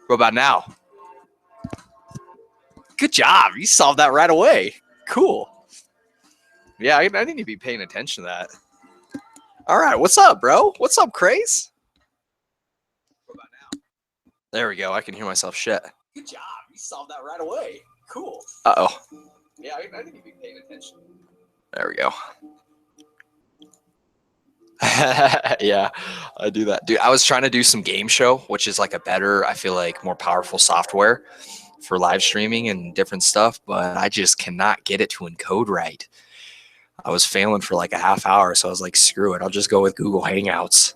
What about now? Good job. You solved that right away. Cool. Yeah, I need to be paying attention to that. All right, what's up, bro? What's up, Craze? What about now? There we go. I can hear myself. Shit. Good job. You solved that right away. Cool. Uh-oh. Yeah, I need to be paying attention. There we go. Yeah, I do that. Dude, I was trying to do some game show, which is like a better, I feel like, more powerful software for live streaming and different stuff, but I just cannot get it to encode right. I was failing for like a half hour, so I was like, screw it. I'll just go with Google Hangouts.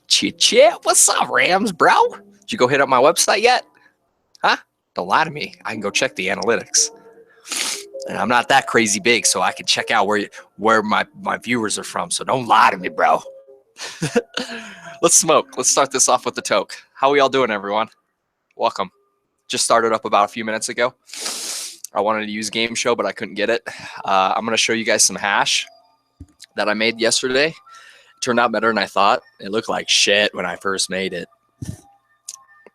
Chit. What's up, Rams, bro? Did you go hit up my website yet? Huh? Don't lie to me. I can go check the analytics. And I'm not that crazy big, so I can check out where my viewers are from. So don't lie to me, bro. Let's smoke. Let's start this off with the toke. How we all doing, everyone? Welcome. Just started up about a few minutes ago. I wanted to use game show, but I couldn't get it. I'm going to show you guys some hash that I made yesterday. It turned out better than I thought. It looked like shit when I first made it.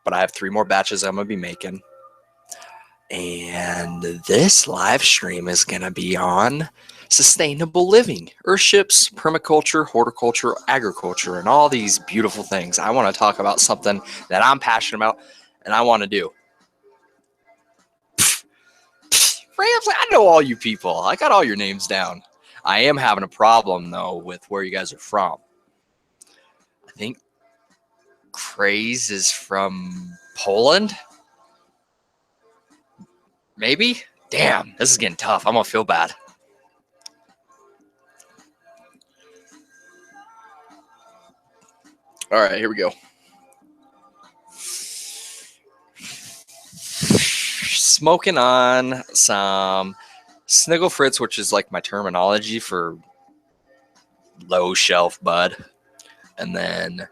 But I have 3 more batches I'm going to be making. And this live stream is going to be on sustainable living, Earthships, permaculture, horticulture, agriculture, and all these beautiful things. I want to talk about something that I'm passionate about and I want to do. Rams, I know all you people. I got all your names down. I am having a problem, though, with where you guys are from. I think Craze is from Poland. Maybe? Damn, this is getting tough. I'm going to feel bad. All right, here we go. Smoking on some Sniggle Fritz, which is like my terminology for low shelf bud. And then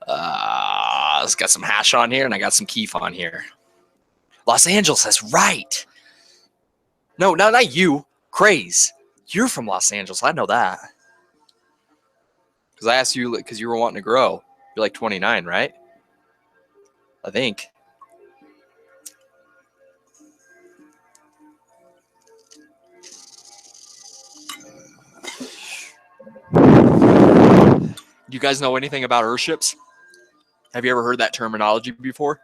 it's got some hash on here, and I got some keef on here. Los Angeles, that's right. No, not you. Craze. You're from Los Angeles. I know that. Because I asked you because you were wanting to grow. You're like 29, right? I think. You guys know anything about Earthships? Have you ever heard that terminology before?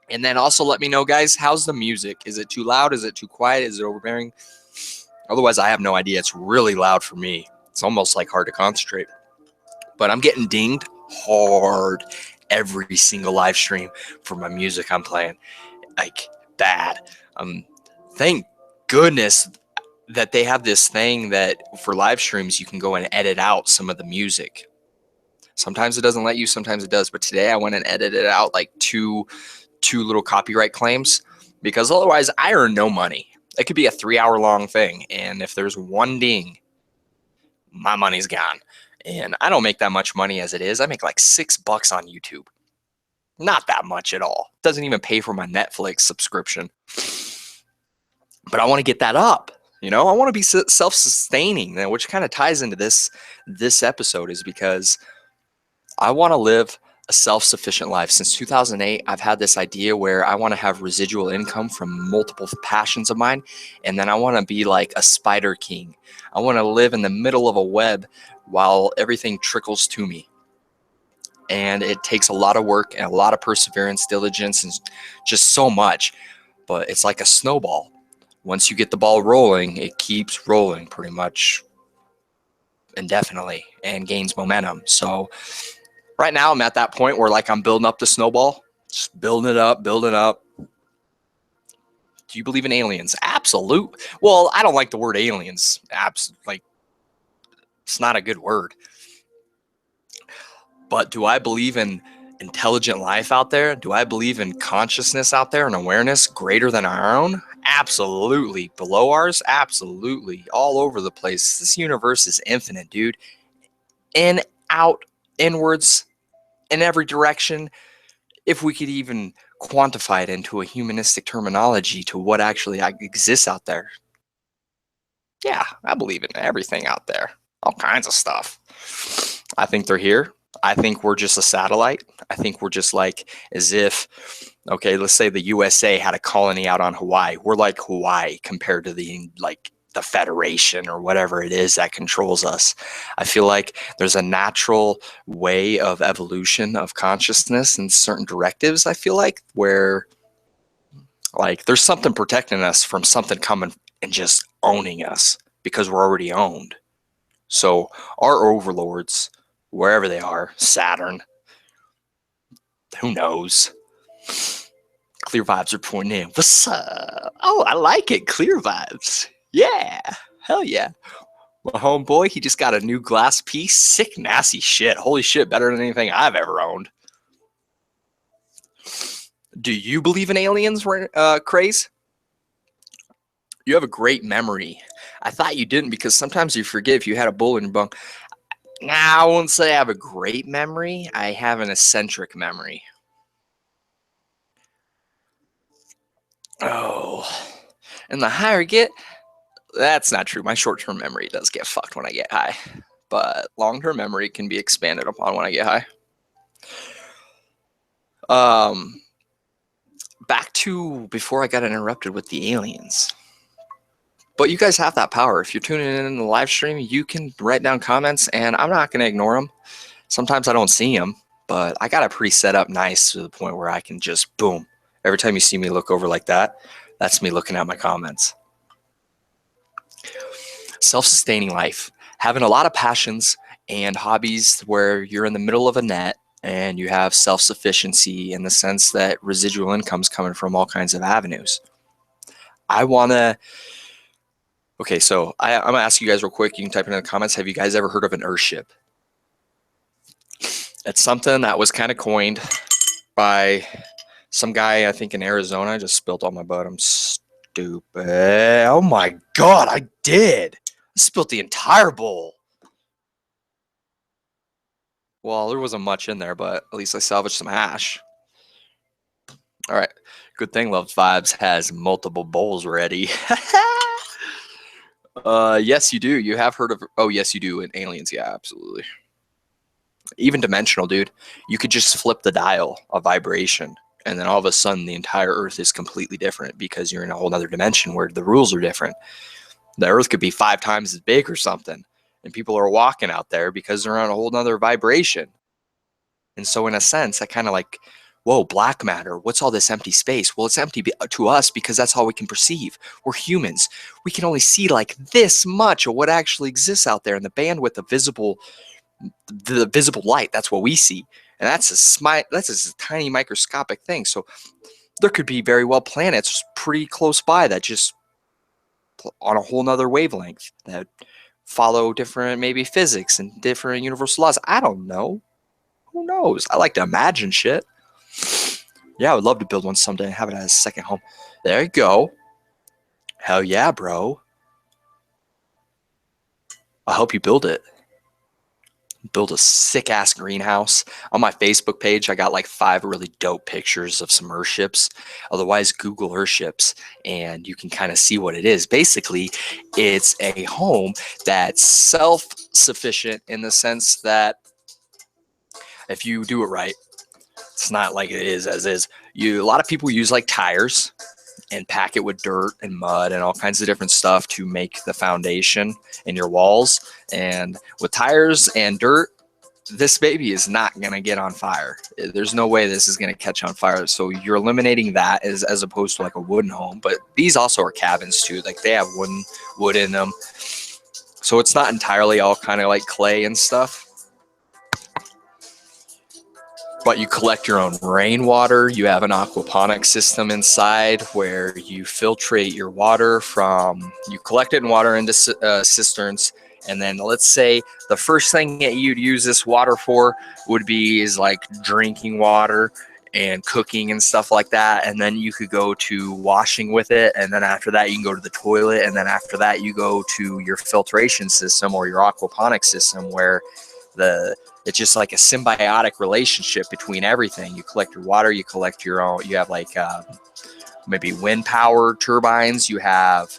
And then also let me know, guys, how's the music? Is it too loud? Is it too quiet? Is it overbearing? Otherwise, I have no idea. It's really loud for me. It's almost like hard to concentrate. But I'm getting dinged hard every single live stream for my music I'm playing. Like, bad. Thank goodness that they have this thing that for live streams, you can go and edit out some of the music. Sometimes it doesn't let you, sometimes it does. But today I went and edited out like two little copyright claims, because otherwise I earn no money. It could be a 3-hour long thing, and if there's one ding, my money's gone. And I don't make that much money as it is. I make like $6 on YouTube. Not that much at all. Doesn't even pay for my Netflix subscription. But I want to get that up. You know, I want to be self-sustaining, which kind of ties into this episode, is because I want to live a self-sufficient life. Since 2008, I've had this idea where I want to have residual income from multiple passions of mine, and then I want to be like a spider king. I want to live in the middle of a web while everything trickles to me. And it takes a lot of work and a lot of perseverance, diligence, and just so much. But it's like a snowball. Once you get the ball rolling, it keeps rolling pretty much indefinitely and gains momentum. So right now I'm at that point where like I'm building up the snowball, just building it up. Do you believe in aliens? Absolute. Well, I don't like the word aliens. Like, it's not a good word. But do I believe in intelligent life out there? Do I believe in consciousness out there and awareness greater than our own? Absolutely. Below ours? Absolutely. All over the place. This universe is infinite, dude. In, out, inwards, in every direction. If we could even quantify it into a humanistic terminology to what actually exists out there. Yeah, I believe in everything out there. All kinds of stuff. I think they're here. I think we're just a satellite. I think we're just like, as if, okay, let's say the USA had a colony out on Hawaii. We're like Hawaii compared to the Federation or whatever it is that controls us. I feel like there's a natural way of evolution of consciousness and certain directives, I feel like, where like there's something protecting us from something coming and just owning us because we're already owned. So our overlords, wherever they are, Saturn, who knows? Clear vibes are pointing in. What's up? Oh, I like it. Clear vibes. Yeah. Hell yeah. My homeboy, he just got a new glass piece. Sick, nasty shit. Holy shit, better than anything I've ever owned. Do you believe in aliens, Craze? You have a great memory. I thought you didn't because sometimes you forget if you had a bullet in your bunk. Nah, I won't say I have a great memory. I have an eccentric memory. Oh, and the higher I get, that's not true. My short-term memory does get fucked when I get high, but long-term memory can be expanded upon when I get high. Back to before I got interrupted with the aliens. But you guys have that power. If you're tuning in the live stream, you can write down comments, and I'm not going to ignore them. Sometimes I don't see them, but I got it pretty set up nice to the point where I can just, boom. Every time you see me look over like that, that's me looking at my comments. Self-sustaining life. Having a lot of passions and hobbies where you're in the middle of a net and you have self-sufficiency in the sense that residual income's coming from all kinds of avenues. I want to... Okay, so I'm going to ask you guys real quick. You can type it in the comments. Have you guys ever heard of an Earthship? It's something that was kind of coined by some guy, I think, in Arizona. I just spilled on my butt. I'm stupid. Oh my God, I did. I spilled the entire bowl. Well, there wasn't much in there, but at least I salvaged some hash. All right. Good thing Lovevibez has multiple bowls ready. Yes, you do. You have heard of... Oh, yes, you do. In aliens, yeah, absolutely. Even dimensional, dude. You could just flip the dial of vibration, and then all of a sudden the entire Earth is completely different because you're in a whole other dimension where the rules are different. The Earth could be 5 times as big or something, and people are walking out there because they're on a whole other vibration. And so in a sense, I kind of like, whoa, black matter, what's all this empty space? Well, it's empty to us because that's all we can perceive. We're humans. We can only see like this much of what actually exists out there in the bandwidth of the visible light. That's what we see. And that's a tiny microscopic thing. So there could be very well planets pretty close by that just on a whole nother wavelength that follow different maybe physics and different universal laws. I don't know. Who knows? I like to imagine shit. Yeah, I would love to build one someday and have it as a second home. There you go. Hell yeah, bro. I hope you build it. Build a sick ass greenhouse. On my Facebook page, I got like 5 really dope pictures of some Earthships. Otherwise, Google Earthships and you can kind of see what it is. Basically, it's a home that's self-sufficient in the sense that if you do it right, it's not like it is as is. A lot of people use like tires and pack it with dirt and mud and all kinds of different stuff to make the foundation in your walls. And with tires and dirt, this baby is not going to get on fire. There's no way this is going to catch on fire. So you're eliminating that as opposed to like a wooden home. But these also are cabins too. Like they have wood in them. So it's not entirely all kind of like clay and stuff. But you collect your own rainwater. You have an aquaponic system inside where you filtrate your water you collect it in water into cisterns. And then let's say the first thing that you'd use this water for is like drinking water and cooking and stuff like that. And then you could go to washing with it. And then after that, you can go to the toilet. And then after that, you go to your filtration system or your aquaponic system where it's just like a symbiotic relationship between everything. You collect your water, you collect your own, you have like maybe wind power turbines, you have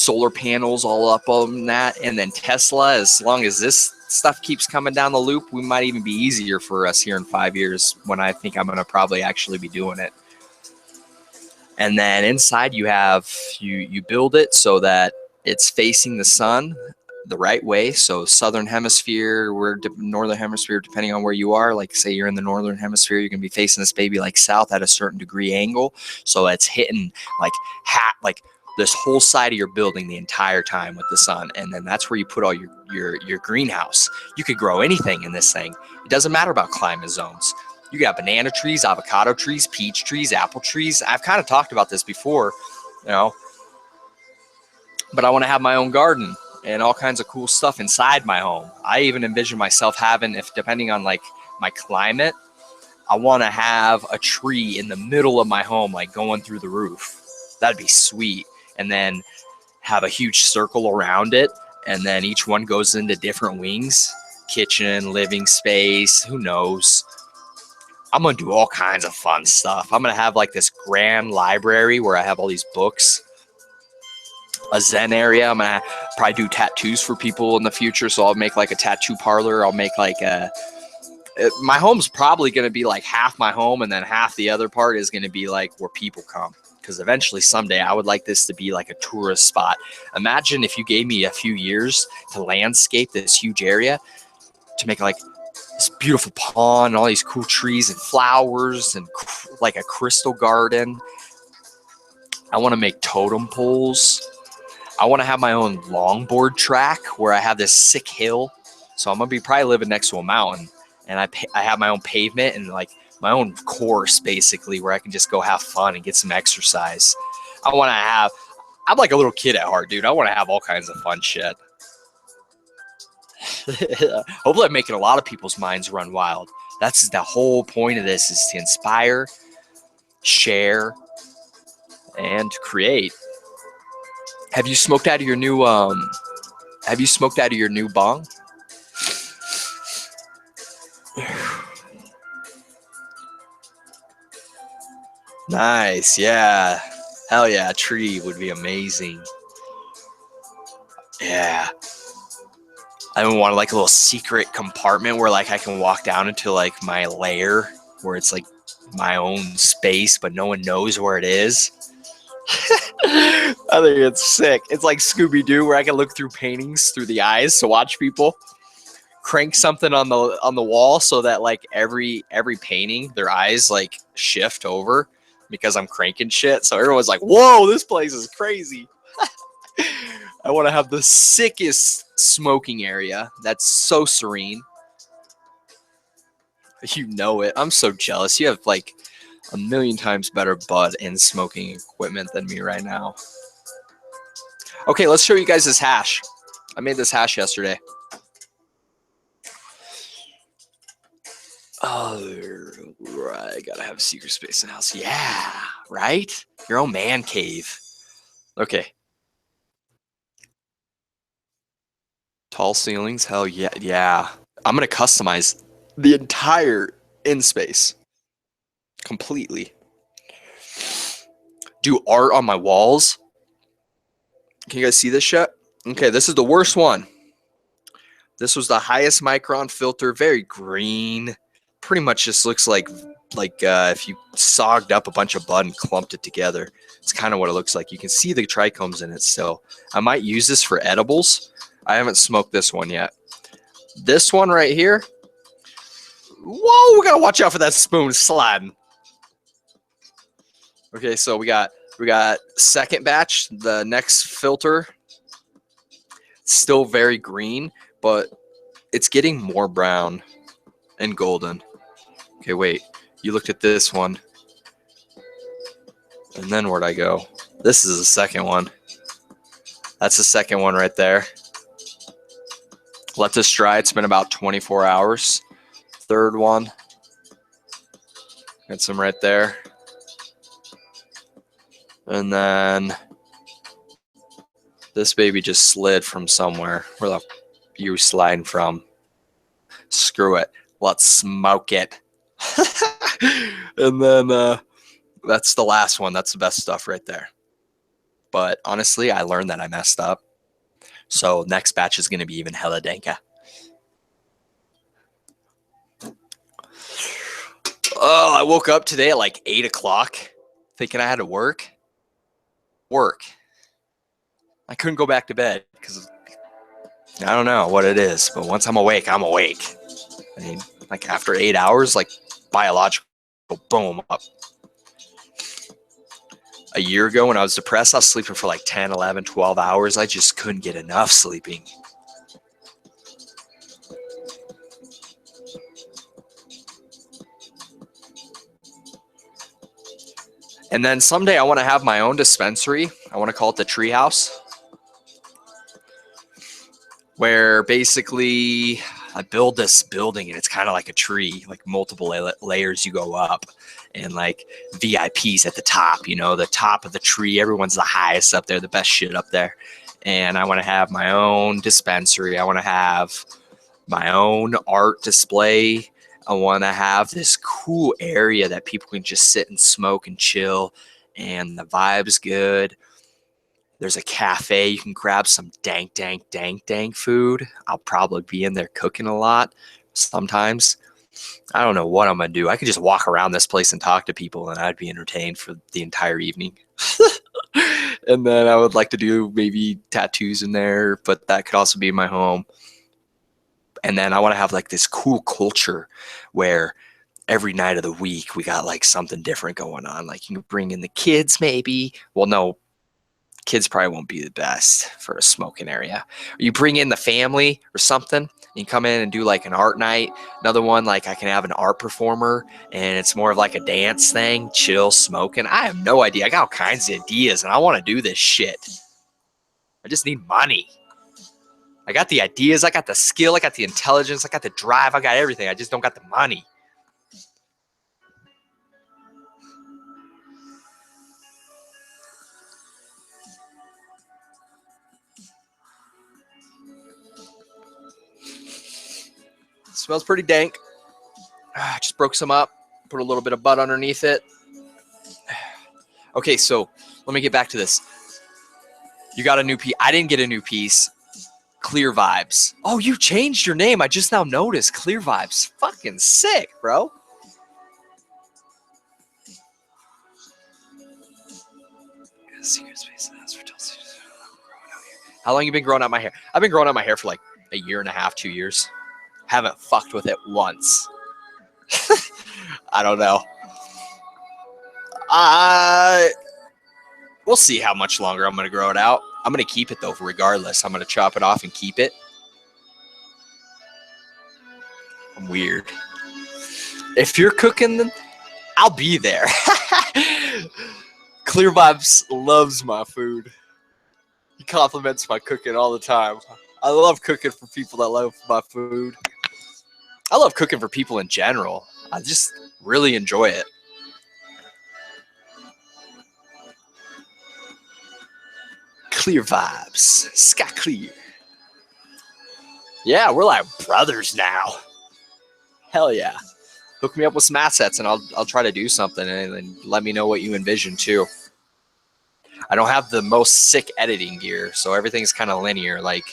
solar panels all up on that. And then Tesla, as long as this stuff keeps coming down the loop, we might even be easier for us here in 5 years, when I think I'm going to probably actually be doing it. And then inside you have, you build it so that it's facing the sun the right way. So southern hemisphere, we're northern hemisphere, depending on where you are. Like say you're in the northern hemisphere, you're gonna be facing this baby like south at a certain degree angle. So it's hitting like this whole side of your building the entire time with the sun. And then that's where you put all your greenhouse. You could grow anything in this thing. It doesn't matter about climate zones. You got banana trees, avocado trees, peach trees, apple trees. I've kind of talked about this before, you know, but I want to have my own garden and all kinds of cool stuff inside my home. I even envision myself having, if depending on like my climate, I want to have a tree in the middle of my home, like going through the roof. That'd be sweet. And then have a huge circle around it. And then each one goes into different wings, kitchen, living space, who knows? I'm going to do all kinds of fun stuff. I'm going to have like this grand library where I have all these books. A Zen area. I'm gonna probably do tattoos for people in the future, so I'll make like a tattoo parlor. I'll make like my home's probably gonna be like half my home, and then half the other part is gonna be like where people come, because eventually someday I would like this to be like a tourist spot. Imagine if you gave me a few years to landscape this huge area, to make like this beautiful pond and all these cool trees and flowers and like a crystal garden. I want to make totem poles. I want to have my own longboard track where I have this sick hill. So I'm going to be probably living next to a mountain, and I have my own pavement and like my own course basically, where I can just go have fun and get some exercise. I'm like a little kid at heart, dude. I want to have all kinds of fun shit. Hopefully I'm making a lot of people's minds run wild. That's the whole point of this, is to inspire, share, and create. Have you smoked out of your new bong? Nice, yeah. Hell yeah, a tree would be amazing. Yeah. I even want like a little secret compartment where like I can walk down into like my lair, where it's like my own space, but no one knows where it is. I think it's sick. It's like Scooby-Doo, where I can look through paintings through the eyes to watch people. Crank something on the wall so that like every painting, their eyes like shift over because I'm cranking shit. So everyone's like, "Whoa, this place is crazy." I want to have the sickest smoking area that's so serene. You know it. I'm so jealous. You have like a million times better bud and smoking equipment than me right now. Okay, let's show you guys this hash. I made this hash yesterday. Oh, right. Gotta have a secret space in the house. Yeah, right? Your own man cave. Okay. Tall ceilings. Hell yeah. Yeah. I'm going to customize the entire in space completely. Do art on my walls. Can you guys see this shit? Okay, this is the worst one. This was the highest micron filter, very green. Pretty much just looks like if you sogged up a bunch of bud and clumped it together. It's kind of what it looks like. You can see the trichomes in it still. I might use this for edibles. I haven't smoked this one yet. This one right here. Whoa, we gotta watch out for that spoon sliding. Okay, so we got second batch, the next filter. Still very green, but it's getting more brown and golden. Okay, wait. You looked at this one. And then where'd I go? This is the second one. That's the second one right there. Let this dry. It's been about 24 hours. Third one. Got some right there. And then this baby just slid from somewhere. Where the you sliding from? Screw it. Let's smoke it. And then that's the last one. That's the best stuff right there. But honestly, I learned that I messed up. So next batch is going to be even hella danka. Oh, I woke up today at like 8 o'clock thinking I had to work. I couldn't go back to bed because I don't know what it is, but once I'm awake, I'm awake. I mean, like after 8 hours, like biological boom up. A year ago when I was depressed, I was sleeping for like 10, 11, 12 hours. I just couldn't get enough sleeping. And then someday I want to have my own dispensary. I want to call it the Treehouse, where basically I build this building and it's kind of like a tree, like multiple layers you go up, and like VIPs at the top, you know, the top of the tree. Everyone's the highest up there, the best shit up there. And I want to have my own dispensary. I want to have my own art display. I want to have this cool area that people can just sit and smoke and chill, and the vibe's good. There's a cafe. You can grab some dank food. I'll probably be in there cooking a lot sometimes. I don't know what I'm going to do. I could just walk around this place and talk to people, and I'd be entertained for the entire evening. And then I would like to do maybe tattoos in there, but that could also be my home. And then I want to have like this cool culture where every night of the week we got like something different going on. Like you can bring in the kids maybe. Well, no, kids probably won't be the best for a smoking area. Or you bring in the family or something. You come in and do like an art night. Another one, like I can have an art performer and it's more of like a dance thing, chill, smoking. I have no idea. I got all kinds of ideas and I want to do this shit. I just need money. I got the ideas, I got the skill, I got the intelligence, I got the drive, I got everything. I just don't got the money. It smells pretty dank. Just broke some up, put a little bit of bud underneath it. Okay, so let me get back to this. You got a new piece. I didn't get a new piece. Clear Vibes. Oh, you changed your name. I just now noticed. Clear Vibes. Fucking sick, bro. How long you been growing out my hair? I've been growing out my hair for like a year and a half, 2 years. Haven't fucked with it once. I don't know. We'll see how much longer I'm going to grow it out. I'm going to keep it though, regardless. I'm going to chop it off and keep it. I'm weird. If you're cooking them, I'll be there. Clear Vibes loves my food. He compliments my cooking all the time. I love cooking for people that love my food. I love cooking for people in general. I just really enjoy it. Clear Vibes. Sky clear. Yeah, we're like brothers now. Hell yeah. Hook me up with some assets and I'll try to do something, and let me know what you envision too. I don't have the most sick editing gear, so everything's kind of linear, like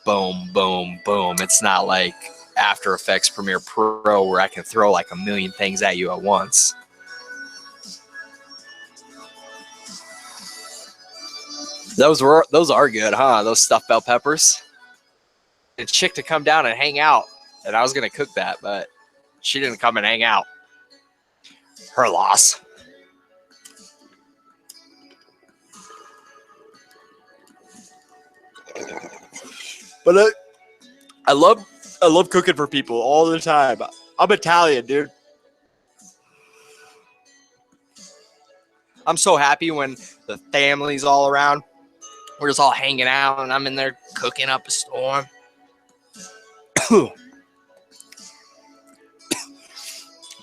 boom, boom, boom. It's not like After Effects Premiere Pro where I can throw like a million things at you at once. Those are good, huh? Those stuffed bell peppers. A chick to come down and hang out, and I was gonna cook that, but she didn't come and hang out. Her loss. But I love cooking for people all the time. I'm Italian, dude. I'm so happy when the family's all around. We're just all hanging out, and I'm in there cooking up a storm.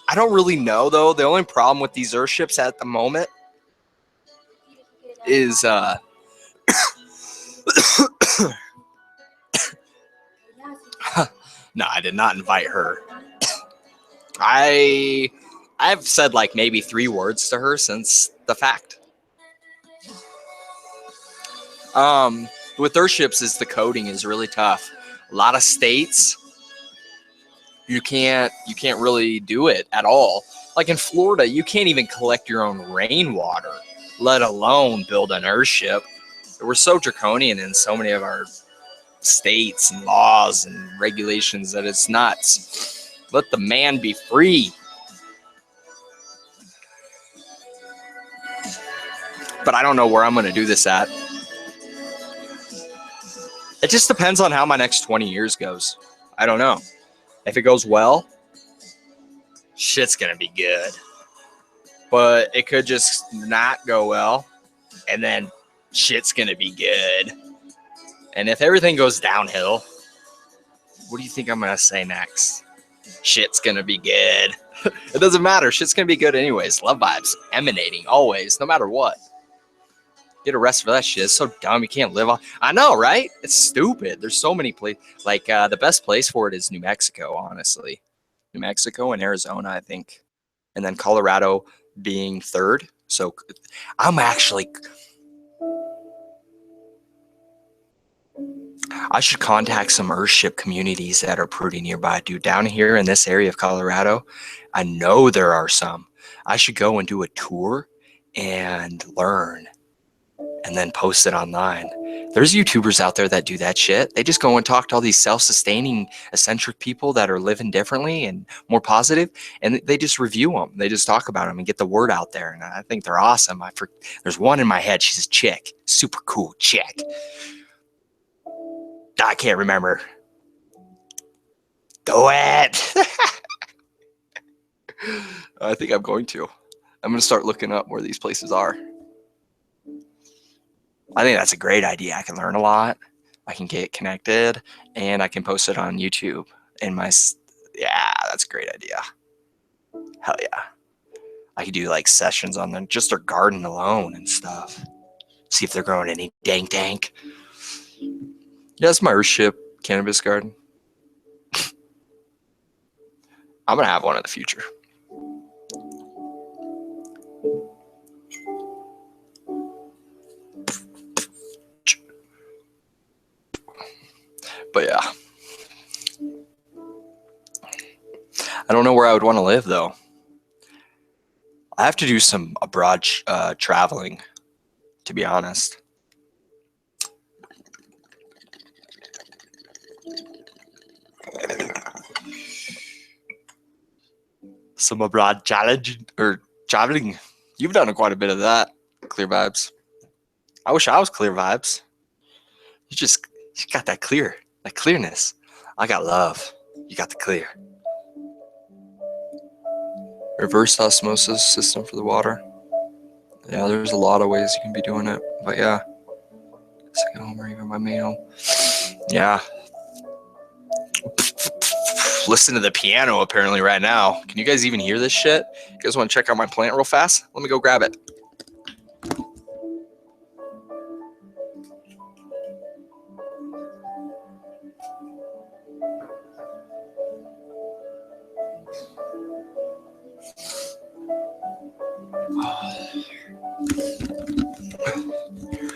I don't really know, though. The only problem with these Earthships at the moment is no, I did not invite her. I've said like maybe 3 words to her since the fact. With Earthships is the coding is really tough. A lot of states, you can't really do it at all. Like in Florida, you can't even collect your own rainwater, let alone build an Earthship. We're so draconian in so many of our states and laws and regulations that it's nuts. Let the man be free. But I don't know where I'm going to do this at. It just depends on how my next 20 years goes. I don't know. If it goes well, shit's going to be good. But it could just not go well, and then shit's going to be good. And if everything goes downhill, what do you think I'm going to say next? Shit's going to be good. It doesn't matter. Shit's going to be good anyways. Love vibes emanating always, no matter what. Get arrested for that shit. It's so dumb. You can't live on. I know, right? It's stupid. There's so many places. Like the best place for it is New Mexico, honestly. New Mexico and Arizona, I think. And then Colorado being third. So I'm actually... I should contact some Earthship communities that are pretty nearby, dude. Down here in this area of Colorado, I know there are some. I should go and do a tour and learn and then post it online. There's YouTubers out there that do that shit. They just go and talk to all these self-sustaining, eccentric people that are living differently and more positive, and they just review them. They just talk about them and get the word out there, and I think they're awesome. There's one in my head. She's a chick. Super cool chick. I can't remember. Do it. I think I'm going to. I'm going to start looking up where these places are. I think that's a great idea. I can learn a lot. I can get connected, and I can post it on YouTube. Yeah, that's a great idea. Hell yeah. I could do like sessions on them, just their garden alone and stuff. See if they're growing any dank. Yeah, that's my Earthship cannabis garden. I'm going to have one in the future. But yeah. I don't know where I would want to live, though. I have to do some abroad traveling, to be honest. Some abroad challenge or traveling. You've done quite a bit of that, Clear Vibes. I wish I was Clear Vibes. You got that clearness. I got love. You got the clear. Reverse osmosis system for the water. Yeah, there's a lot of ways you can be doing it. But yeah, second home or even my main home. Yeah. Listen to the piano apparently right now. Can you guys even hear this shit? You guys want to check out my plant real fast? Let me go grab it.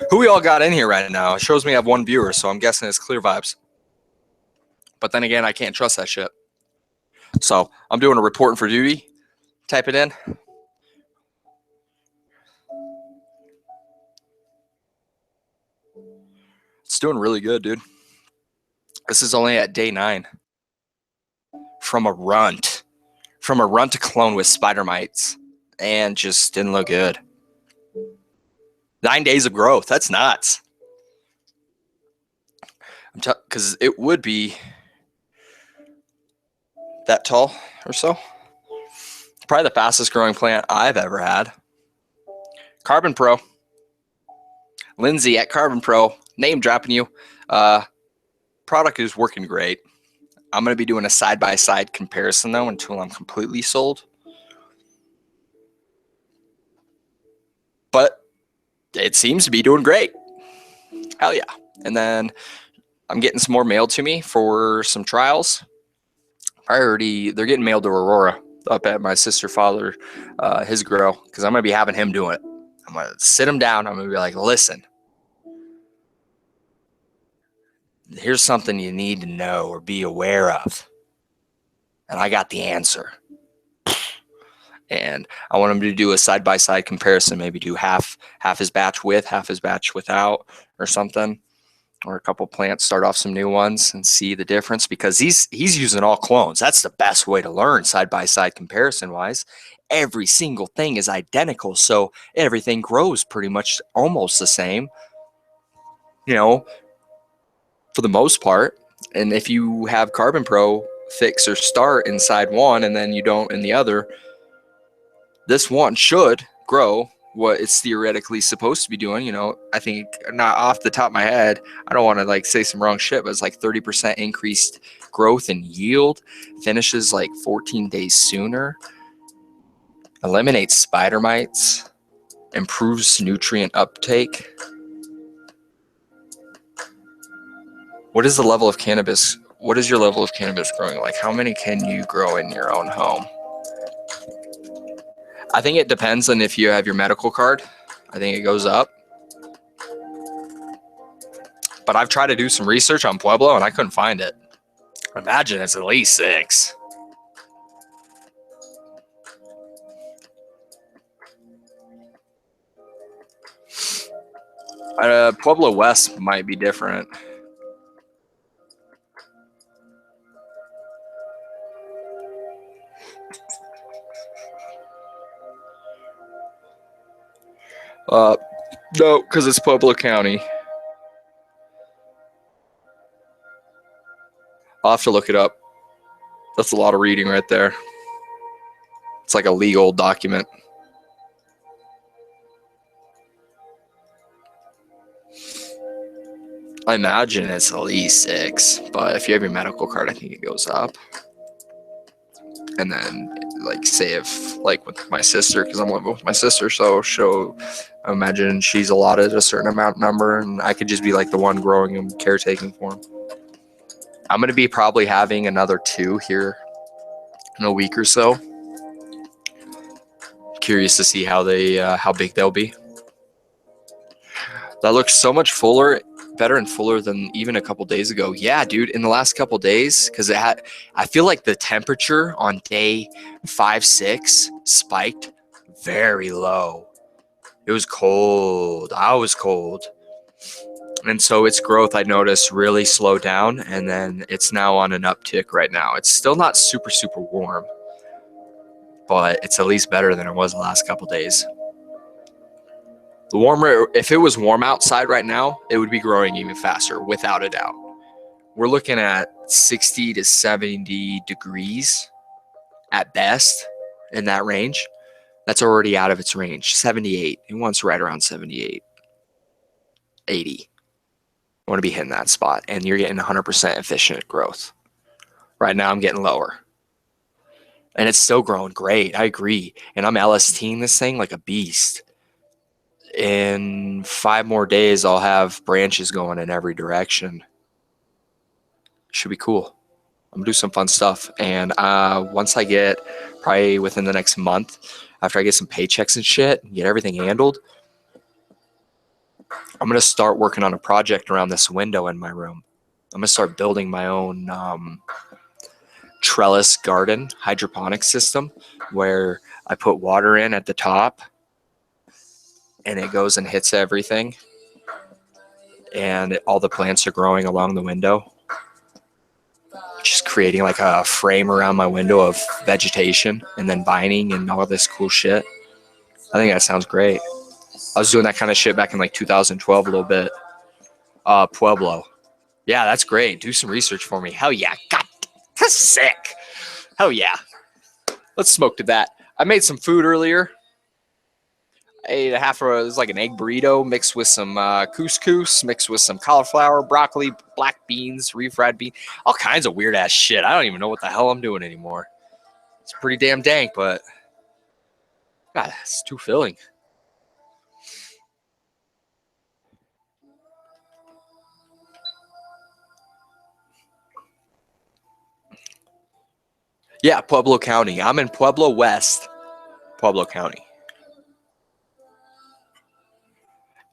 Who we all got in here right now? It shows me I have one viewer, so I'm guessing it's Clear Vibes. But then again, I can't trust that shit. So I'm doing a reporting for duty. Type it in. It's doing really good, dude. This is only at day 9. From a runt to clone with spider mites, and just didn't look good. 9 days of growth. That's nuts. Because it would be that tall or so. Probably the fastest growing plant I've ever had. Carbon Pro. Lindsay at Carbon Pro. Name dropping you. Product is working great. I'm going to be doing a side-by-side comparison, though, until I'm completely sold. But it seems to be doing great. Hell yeah. And then I'm getting some more mailed to me for some trials. They're getting mailed to Aurora up at my father, his grow, because I'm going to be having him do it. I'm going to sit him down. I'm going to be like, listen, here's something you need to know or be aware of. And I got the answer. And I want him to do a side-by-side comparison, maybe do half his batch with, half his batch without, or something, or a couple plants, start off some new ones and see the difference, because he's using all clones. That's the best way to learn side-by-side comparison wise. Every single thing is identical, so everything grows pretty much almost the same, you know, for the most part. And if you have Carbon Pro fix or start inside one and then you don't in the other, this one should grow what it's theoretically supposed to be doing. You know, I think, not off the top of my head, I don't want to like say some wrong shit, but it's like 30% increased growth and yield, finishes like 14 days sooner, eliminates spider mites, improves nutrient uptake. What is the level of cannabis? What is your level of cannabis growing like? How many can you grow in your own home? I think it depends on if you have your medical card. I think it goes up. But I've tried to do some research on Pueblo and I couldn't find it. Imagine it's at least 6. Pueblo West might be different. No, because it's Pueblo County. I'll have to look it up. That's a lot of reading right there. It's like a legal document. I imagine it's at least 6, but if you have your medical card, I think it goes up. And then, like, say if, like, with my sister, because I'm living with my sister, so I imagine she's allotted a certain amount number, and I could just be like the one growing and caretaking for them. I'm gonna be probably having another 2 here in a week or so. Curious to see how big they'll be. That looks so much better and fuller than even a couple days ago. Yeah, dude, in the last couple days, because I feel like the temperature on day 5, 6 spiked very low. It was cold. I was cold. And so its growth, I noticed, really slowed down, and then it's now on an uptick right now. It's still not super, super warm, but it's at least better than it was the last couple days. The warmer, if it was warm outside right now, it would be growing even faster, without a doubt. We're looking at 60 to 70 degrees at best in that range. That's already out of its range. 78. It wants right around 78, 80. I want to be hitting that spot, and you're getting 100% efficient growth. Right now, I'm getting lower, and it's still growing great. I agree, and I'm LSTing this thing like a beast. In 5 more days, I'll have branches going in every direction. Should be cool. I'm gonna do some fun stuff, and once I get, probably within the next month, after I get some paychecks and shit and get everything handled, I'm gonna start working on a project around this window in my room. I'm gonna start building my own trellis garden hydroponic system, where I put water in at the top and it goes and hits everything, and all the plants are growing along the window, just creating like a frame around my window of vegetation and then vining and all this cool shit. I think that sounds great. I was doing that kind of shit back in like 2012 a little bit. Pueblo. Yeah, that's great. Do some research for me. Hell yeah. God, that's sick. Hell yeah. Let's smoke to that. I made some food earlier. I ate it was like an egg burrito mixed with some couscous, mixed with some cauliflower, broccoli, black beans, refried beans, all kinds of weird ass shit. I don't even know what the hell I'm doing anymore. It's pretty damn dank, but God, it's too filling. Yeah, Pueblo County. I'm in Pueblo West, Pueblo County.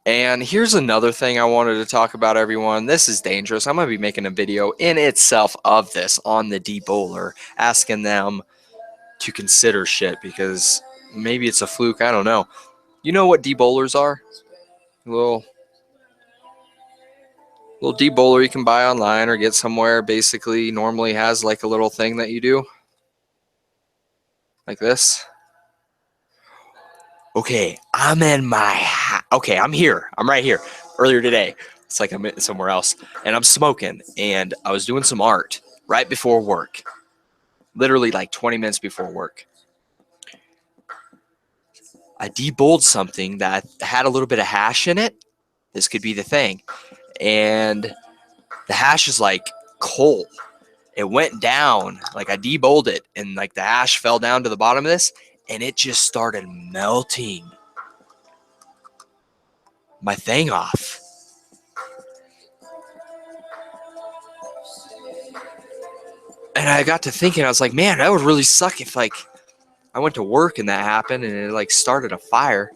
And here's another thing I wanted to talk about, everyone. This is dangerous. I'm going to be making a video in itself of this on the debowler, asking them to consider shit, because maybe it's a fluke. I don't know. You know what debowlers are? Little debowler you can buy online or get somewhere. Basically, normally has like a little thing that you do. Like this. Okay, I'm in my okay, I'm here. I'm right here. Earlier today, it's like I'm somewhere else, and I'm smoking, and I was doing some art right before work. Literally like 20 minutes before work. I debowled something that had a little bit of hash in it. This could be the thing. And the hash is like coal. It went down, like I debowled it, and like the hash fell down to the bottom of this, and it just started melting my thing off. And I got to thinking, I was like, man, that would really suck if like I went to work and that happened and it like started a fire.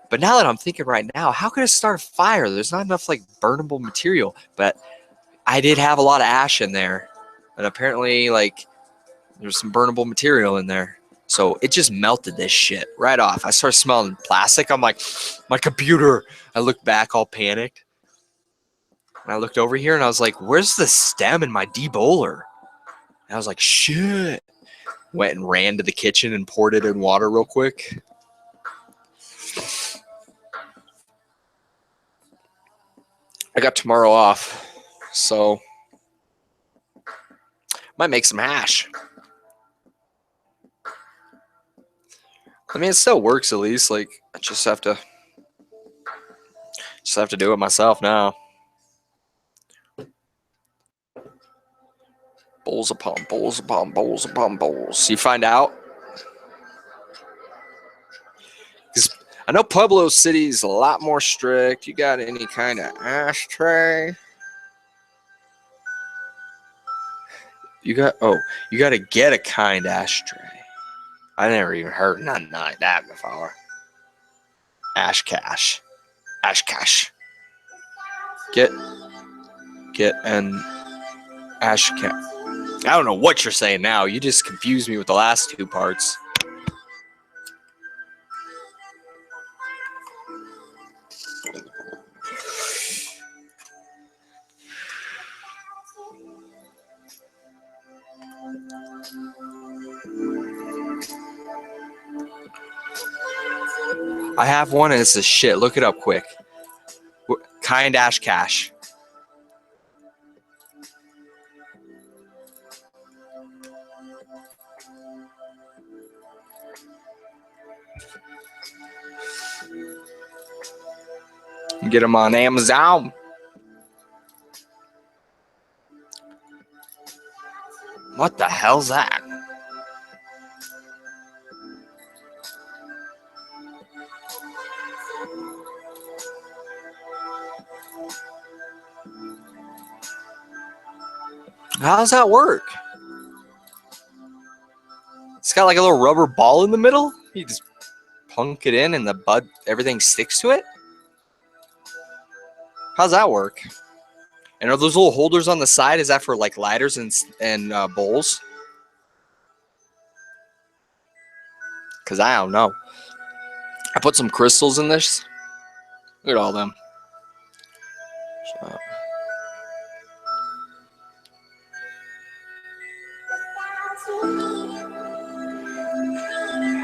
But now that I'm thinking right now, how could it start a fire? There's not enough like burnable material. But I did have a lot of ash in there, and apparently like there's some burnable material in there. So it just melted this shit right off. I started smelling plastic. I'm like, my computer. I looked back all panicked. And I looked over here and I was like, where's the stem in my debowler? And I was like, shit. Went and ran to the kitchen and poured it in water real quick. I got tomorrow off, so might make some hash. I mean, it still works at least. Like, I just have to do it myself now. Bowls upon bowls upon bowls upon bowls. You find out? Because I know Pueblo City is a lot more strict. You got any kind of ashtray? You got to get a kind ashtray. I never even heard nothing like that before. Ash cash. Get an ash cash. I don't know what you're saying now. You just confused me with the last two parts. I have one and it's a shit. Look it up quick. Kind ash cash. Get them on Amazon. What the hell's that? How does that work? It's got like a little rubber ball in the middle. You just plunk it in and the bud, everything sticks to it. How's that work? And are those little holders on the side? Is that for like lighters and bowls? Because I don't know. I put some crystals in this. Look at all them. So.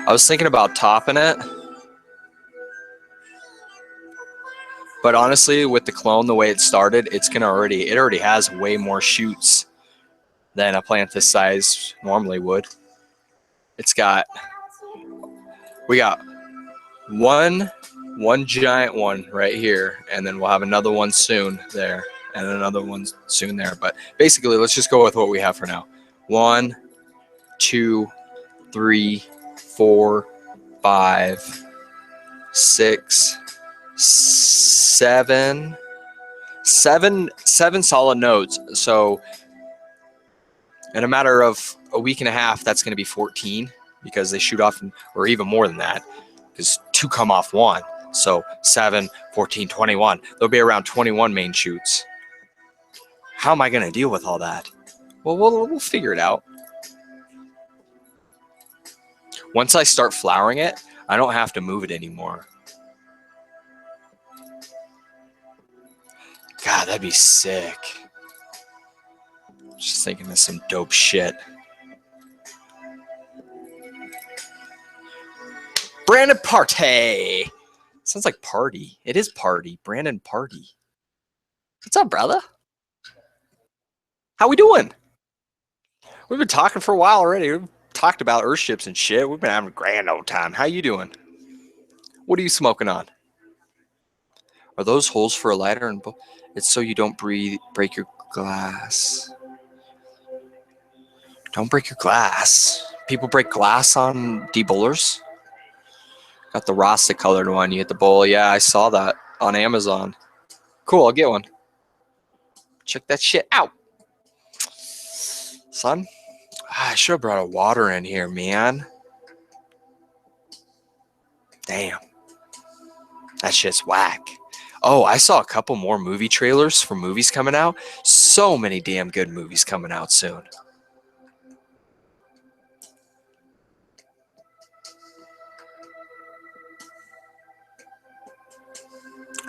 I was thinking about topping it. But honestly, with the clone, the way it started, it already has way more shoots than a plant this size normally would. We got one giant one right here, and then we'll have another one soon there, and another one soon there. But basically, let's just go with what we have for now. 1, 2, 3, 4, 5, 6, 7 solid nodes. So in a matter of a week and a half, that's going to be 14, because they shoot off, or even more than that, because 2 come off 1. So 7, 14, 21. There'll be around 21 main shoots. How am I going to deal with all that? Well, we'll figure it out. Once I start flowering it, I don't have to move it anymore. God, that'd be sick. Just thinking of some dope shit. Brandon Party. Sounds like party. It is party. Brandon Party. What's up, brother? How we doing? We've been talking for a while already. We've talked about Earthships and shit. We've been having a grand old time. How you doing? What are you smoking on? Are those holes for a lighter? And it's so you don't break your glass. Don't break your glass. People break glass on debowlers. Got the Rasta colored one. You hit the bowl. Yeah, I saw that on Amazon. Cool, I'll get one. Check that shit out. Son, I should have brought a water in here, man. Damn. That shit's whack. Oh, I saw a couple more movie trailers for movies coming out. So many damn good movies coming out soon.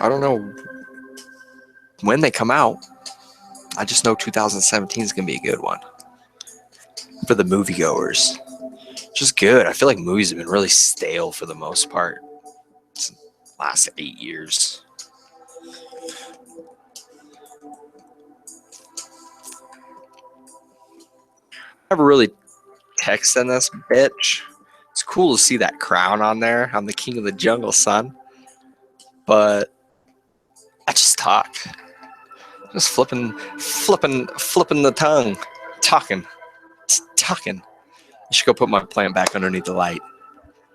I don't know when they come out. I just know 2017 is going to be a good one for the moviegoers. Just good. I feel like movies have been really stale for the most part. It's the last 8 years. Never really texting this bitch. It's cool to see that crown on there. I'm the king of the jungle, son. But I just talk. Just flipping the tongue. Talking. Just talking. I should go put my plant back underneath the light.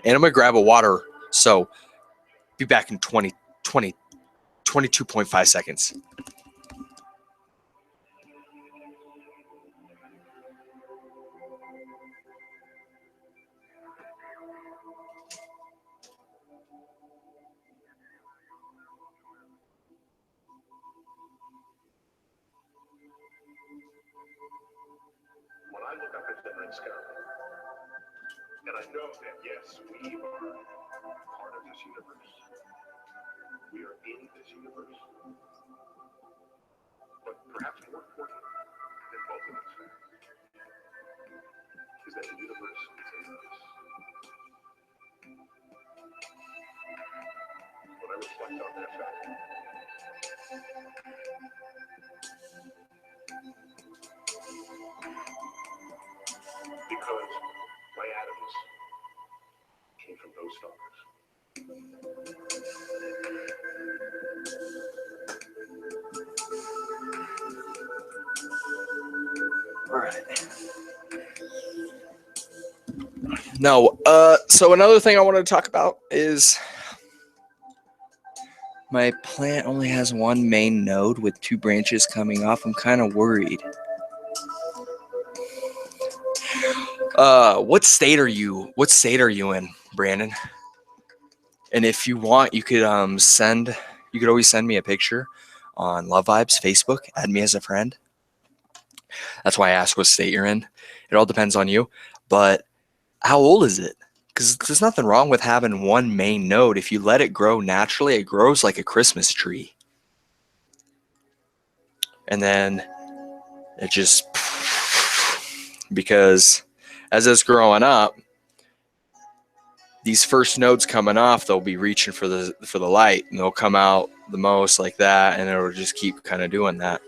And I'm going to grab a water. So be back in 22.5 seconds. When I look up at the night sky, and I know that, yes, we are part of this universe. We are in this universe. But perhaps more important than both of those facts is that the universe is in us. When I reflect on that fact, because my atoms came from those stars. All right. No, so another thing I wanted to talk about is my plant only has one main node with 2 branches coming off. I'm kind of worried. What state are you in, Brandon? And if you want, you could always send me a picture on Lovevibez Facebook. Add me as a friend. That's why I asked what state you're in. It all depends on you. But how old is it? Because there's nothing wrong with having one main node. If you let it grow naturally, it grows like a Christmas tree. And then it just, because as it's growing up, these first nodes coming off, they'll be reaching for the light, and they'll come out the most like that, and it'll just keep kind of doing that.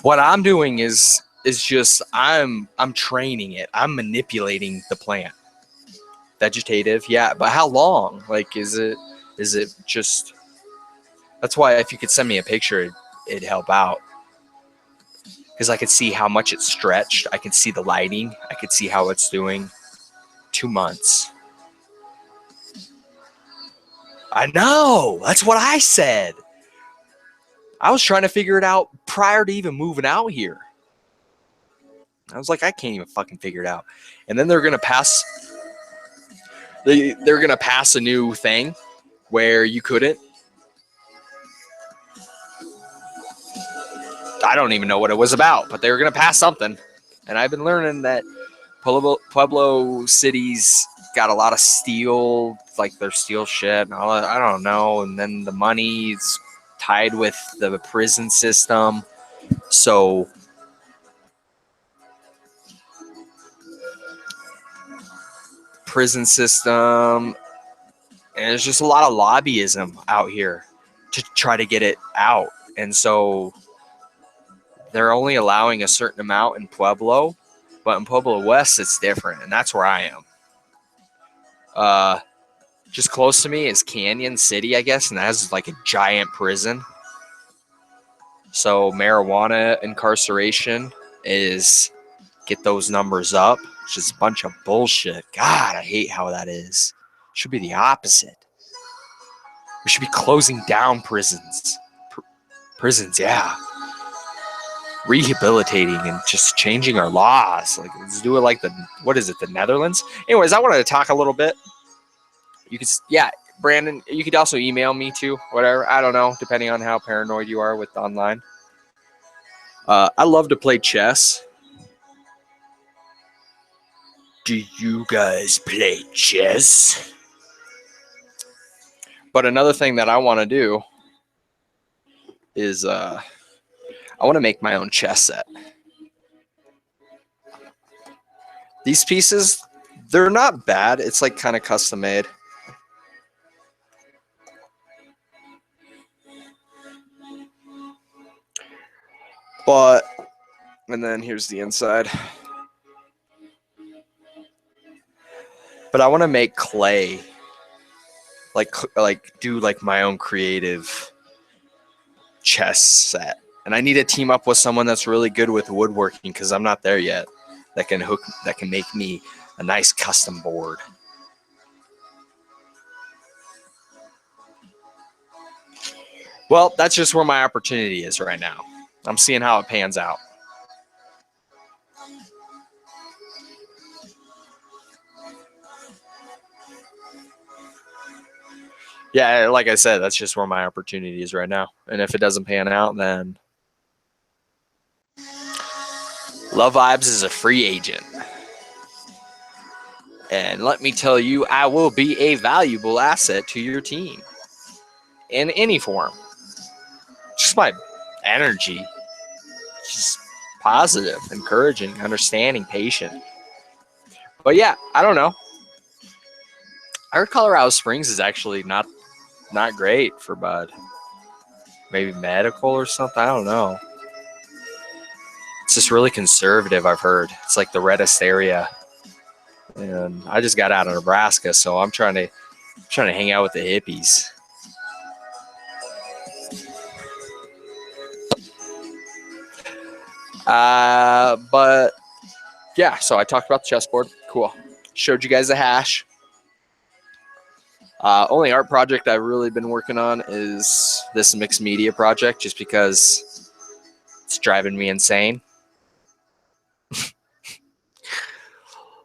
What I'm doing is just I'm training it. I'm manipulating the plant. Vegetative, yeah, but how long? Like, is it just? That's why if you could send me a picture, it'd help out. Because I could see how much it's stretched. I could see the lighting. I could see how it's doing. 2 months. I know. That's what I said. I was trying to figure it out prior to even moving out here. I was like, I can't even fucking figure it out. And then they're gonna pass they're gonna pass a new thing where you couldn't. I don't even know what it was about, but they were gonna pass something, and I've been learning that Pueblo City's got a lot of steel, like their steel shit. And all that, I don't know, and then the money's tied with the prison system, so prison system. And there's just a lot of lobbyism out here to try to get it out. And so they're only allowing a certain amount in Pueblo, but in Pueblo West, it's different. And that's where I am. Just close to me is Canyon City, I guess, and that has like a giant prison. So marijuana incarceration is get those numbers up. It's just a bunch of bullshit. God, I hate how that is. It should be the opposite. We should be closing down prisons. Prisons, yeah. Rehabilitating and just changing our laws. Like, let's do it like the Netherlands? Anyways, I wanted to talk a little bit. You could, yeah, Brandon, you could also email me too, whatever. I don't know, depending on how paranoid you are with online. I love to play chess. Do you guys play chess? But another thing that I want to do is I want to make my own chess set. These pieces, they're not bad. It's like kind of custom made. But, and then here's the inside. But I want to make clay. Like do like my own creative chess set. And I need to team up with someone that's really good with woodworking because I'm not there yet. That can make me a nice custom board. Well, that's just where my opportunity is right now. I'm seeing how it pans out. Yeah, like I said, that's just where my opportunity is right now. And if it doesn't pan out, then Lovevibez is a free agent. And let me tell you, I will be a valuable asset to your team in any form. Just my energy, just positive, encouraging, understanding, patient. But yeah, I don't know. I heard Colorado Springs is actually not great for bud. Maybe medical or something. I don't know. It's just really conservative, I've heard. It's like the reddest area. And I just got out of Nebraska, so I'm trying to hang out with the hippies. But yeah, so I talked about the chessboard. Cool. Showed you guys the hash. Only art project I've really been working on is this mixed media project, just because it's driving me insane.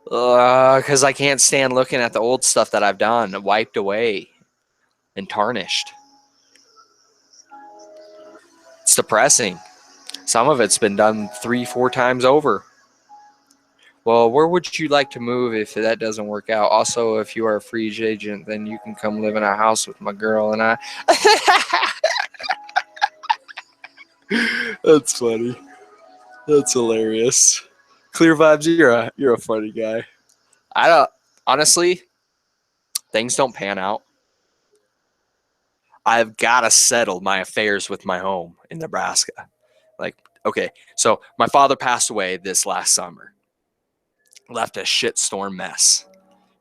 Because I can't stand looking at the old stuff that I've done, wiped away and tarnished. It's depressing. Some of it's been done 3-4 times over. Well, where would you like to move if that doesn't work out? Also, if you are a free agent, then you can come live in our house with my girl and I. That's funny. That's hilarious. Clear vibes, you're a funny guy. I don't honestly, things don't pan out. I've got to settle my affairs with my home in Nebraska. Like, okay, so my father passed away this last summer. Left a shitstorm mess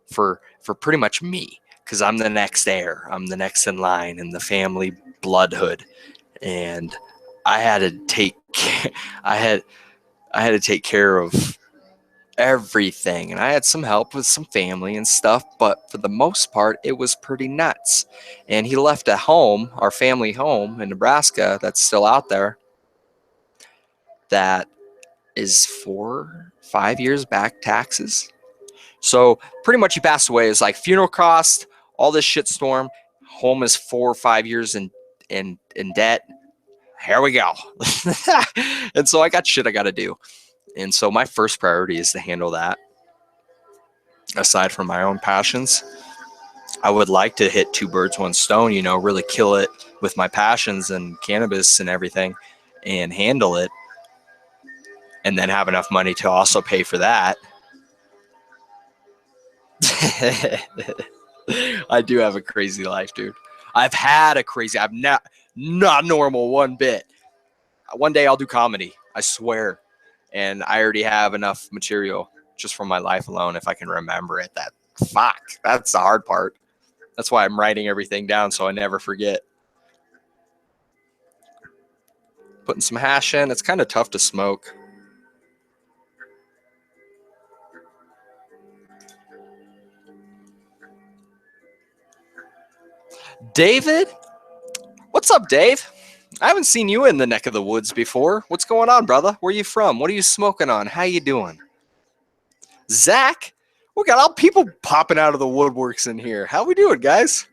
for pretty much me, because I'm the next heir. I'm the next in line in the family bloodhood, and I had to take care of everything, and I had some help with some family and stuff, but for the most part it was pretty nuts. And he left a home, our family home in Nebraska, that's still out there, that is 4-5 years back taxes. So pretty much he passed away. It's like funeral cost, all this shit storm. Home is 4 or 5 years in debt. Here we go. And so I got shit I got to do. And so my first priority is to handle that. Aside from my own passions, I would like to hit 2 birds, 1 stone, you know, really kill it with my passions and cannabis and everything and handle it. And then have enough money to also pay for that. I do have a crazy life, dude. I'm not normal one bit. One day I'll do comedy, I swear. And I already have enough material just from my life alone, if I can remember it. That's the hard part. That's why I'm writing everything down so I never forget. Putting some hash in. It's kind of tough to smoke. David? What's up, Dave? I haven't seen you in the neck of the woods before. What's going on, brother? Where you from? What are you smoking on? How you doing? Zach? We got all people popping out of the woodworks in here. How we doing, guys?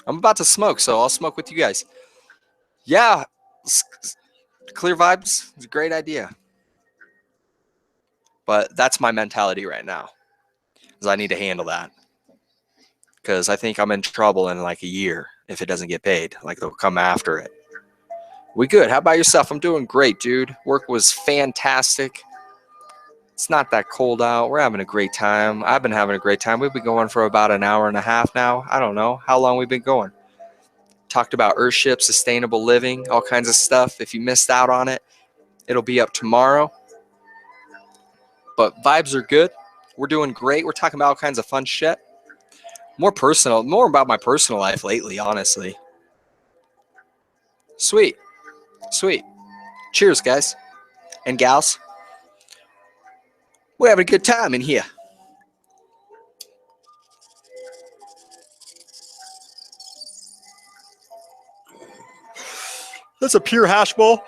I'm about to smoke, so I'll smoke with you guys. Yeah, clear vibes. It's a great idea. But that's my mentality right now, is I need to handle that. Because I think I'm in trouble in like a year if it doesn't get paid. Like they'll come after it. We good. How about yourself? I'm doing great, dude. Work was fantastic. It's not that cold out. We're having a great time. I've been having a great time. We've been going for about an hour and a half now. I don't know how long we've been going. Talked about Earthship, sustainable living, all kinds of stuff. If you missed out on it, it'll be up tomorrow. But vibes are good. We're doing great. We're talking about all kinds of fun shit. More about my personal life lately, honestly. Sweet. Cheers, guys and gals. We're having a good time in here. That's a pure hash bowl.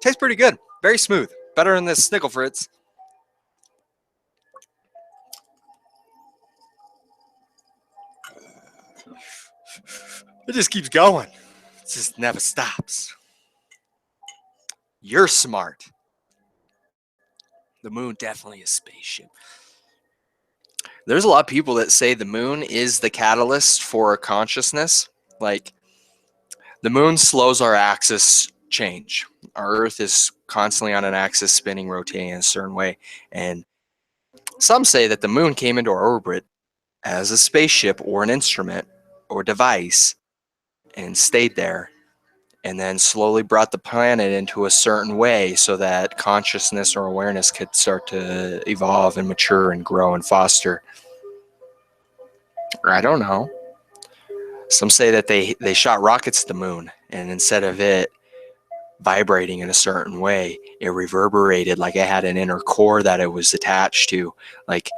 Tastes pretty good. Very smooth. Better than this Snickle Fritz. It just keeps going. It just never stops. You're smart. The moon definitely is a spaceship. There's a lot of people that say the moon is the catalyst for consciousness. Like, the moon slows our axis change. Our Earth is constantly on an axis, spinning, rotating in a certain way. And some say that the moon came into our orbit as a spaceship or an instrument or device and stayed there, and then slowly brought the planet into a certain way so that consciousness or awareness could start to evolve and mature and grow and foster. I don't know. Some say that they shot rockets to the moon, and instead of it vibrating in a certain way, it reverberated like it had an inner core that it was attached to. Like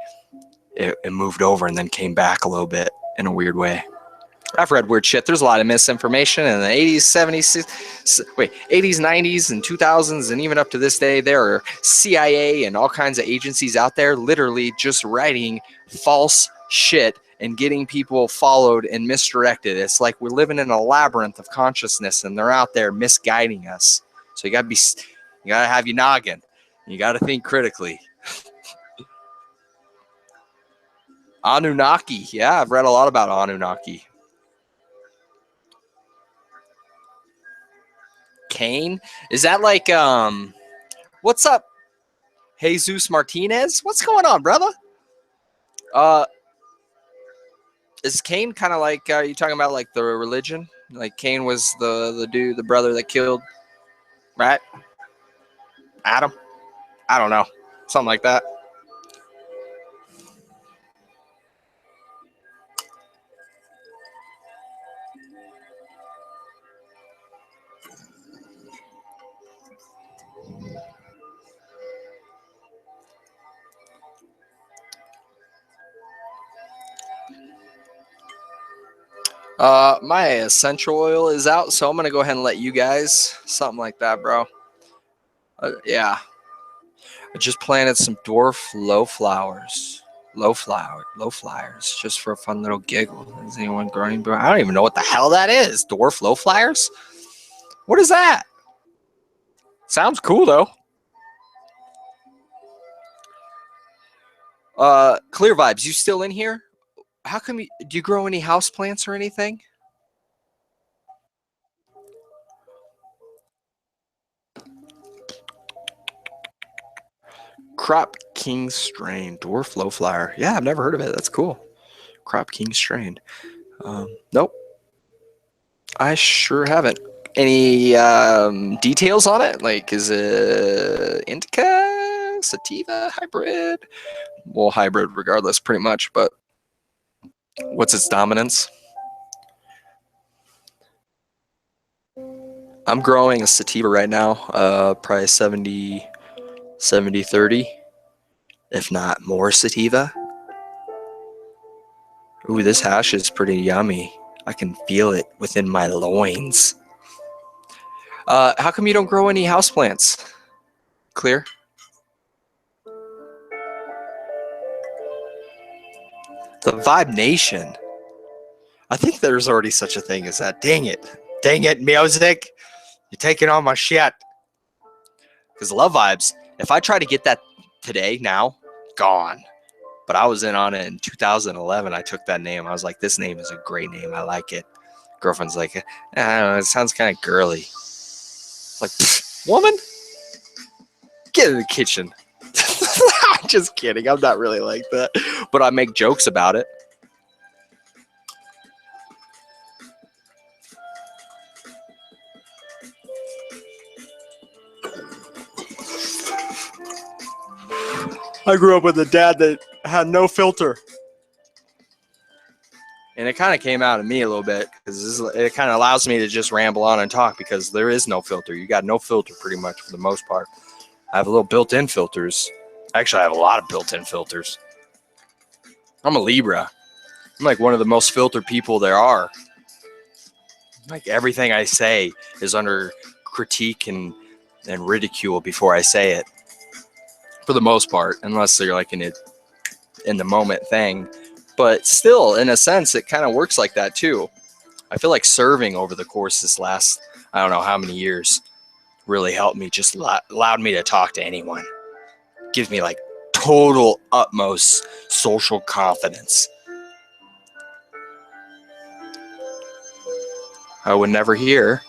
it moved over and then came back a little bit in a weird way. I've read weird shit. There's a lot of misinformation in the 80s, 70s, 80s, 90s, and 2000s, and even up to this day, there are CIA and all kinds of agencies out there literally just writing false shit and getting people followed and misdirected. It's like we're living in a labyrinth of consciousness, and they're out there misguiding us. So you gotta have your noggin. You gotta think critically. Anunnaki. Yeah, I've read a lot about Anunnaki. Kane? Is that like what's up, Jesus Martinez? What's going on, brother? Is Cain kind of like you talking about like the religion? Like Cain was the dude, the brother that killed, right? Adam? I don't know. Something like that. My essential oil is out, so I'm gonna go ahead and let you guys something like that, bro. Yeah, I just planted some dwarf low flyers, just for a fun little giggle. Is anyone growing? I don't even know what the hell that is. Dwarf low flyers? What is that? Sounds cool though. Clear Vibes, you still in here? How come do you grow any house plants or anything? Crop King strain, dwarf low flyer. Yeah, I've never heard of it. That's cool. Crop King strain. Nope, I sure haven't. Any details on it? Like, is it indica, sativa, hybrid? Well, hybrid regardless, pretty much. But what's its dominance? I'm growing a sativa right now, probably 70, 30, if not more sativa. Ooh, this hash is pretty yummy. I can feel it within my loins. How come you don't grow any houseplants? Clear? The Vibe Nation. I think there's already such a thing as that. Dang it. Dang it, music. You're taking all my shit. Because Love Vibes, if I try to get that today, now, gone. But I was in on it in 2011. I took that name. I was like, this name is a great name. I like it. Girlfriend's like, I don't know, it sounds kind of girly. Like, woman, get in the kitchen. I'm just kidding. I'm not really like that. But I make jokes about it. I grew up with a dad that had no filter. And it kind of came out of me a little bit because it kind of allows me to just ramble on and talk because there is no filter. You got no filter pretty much for the most part. I have a little built-in filters. Actually, I have a lot of built-in filters. I'm a Libra. I'm like one of the most filtered people there are. Like everything I say is under critique and ridicule before I say it. For the most part, unless they're like in the moment thing. But still, in a sense, it kind of works like that too. I feel like serving over the course this last, I don't know how many years, really helped me, just allowed me to talk to anyone. Gives me like total utmost social confidence. I would never hear.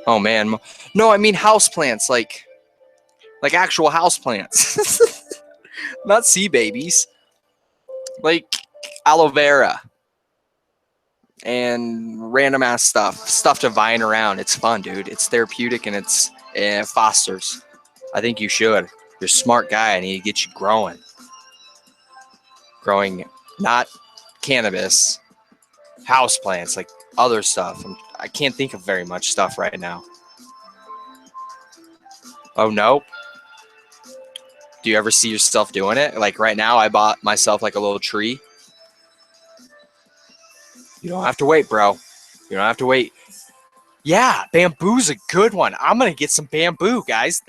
Oh man. No, I mean houseplants, like actual houseplants. Not sea babies. Like aloe vera and random ass stuff to vine around. It's fun, dude. It's therapeutic and it fosters. I think you should. You're a smart guy. I need to get you growing. Growing not cannabis, houseplants, like other stuff. I can't think of very much stuff right now. Oh no. Do you ever see yourself doing it? Like right now, I bought myself like a little tree. You don't have to wait, bro. You don't have to wait. Yeah, bamboo's a good one. I'm going to get some bamboo, guys.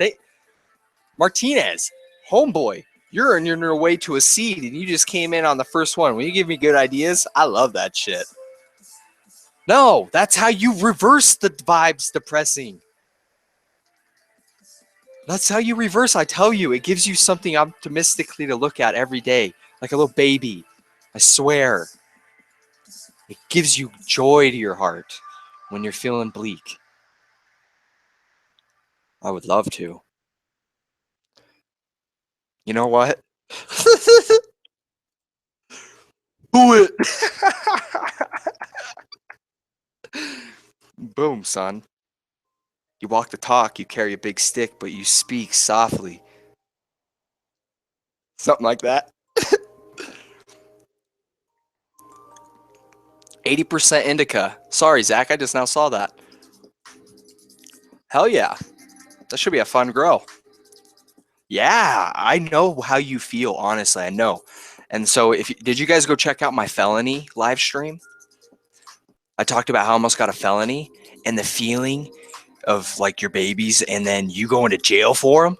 Martinez, homeboy, you're on your way to a seed, and you just came in on the first one. When you give me good ideas, I love that shit. No, that's how you reverse the vibes depressing. That's how you reverse. I tell you, it gives you something optimistically to look at every day, like a little baby. I swear. It gives you joy to your heart when you're feeling bleak. I would love to. You know what? Do it. Boom, son. You walk the talk, you carry a big stick, but you speak softly. Something like that. 80% indica. Sorry, Zach, I just now saw that. Hell yeah. That should be a fun grow. Yeah, I know how you feel, honestly. I know. And so did you guys go check out my felony live stream? I talked about how I almost got a felony and the feeling of like your babies and then you going to jail for them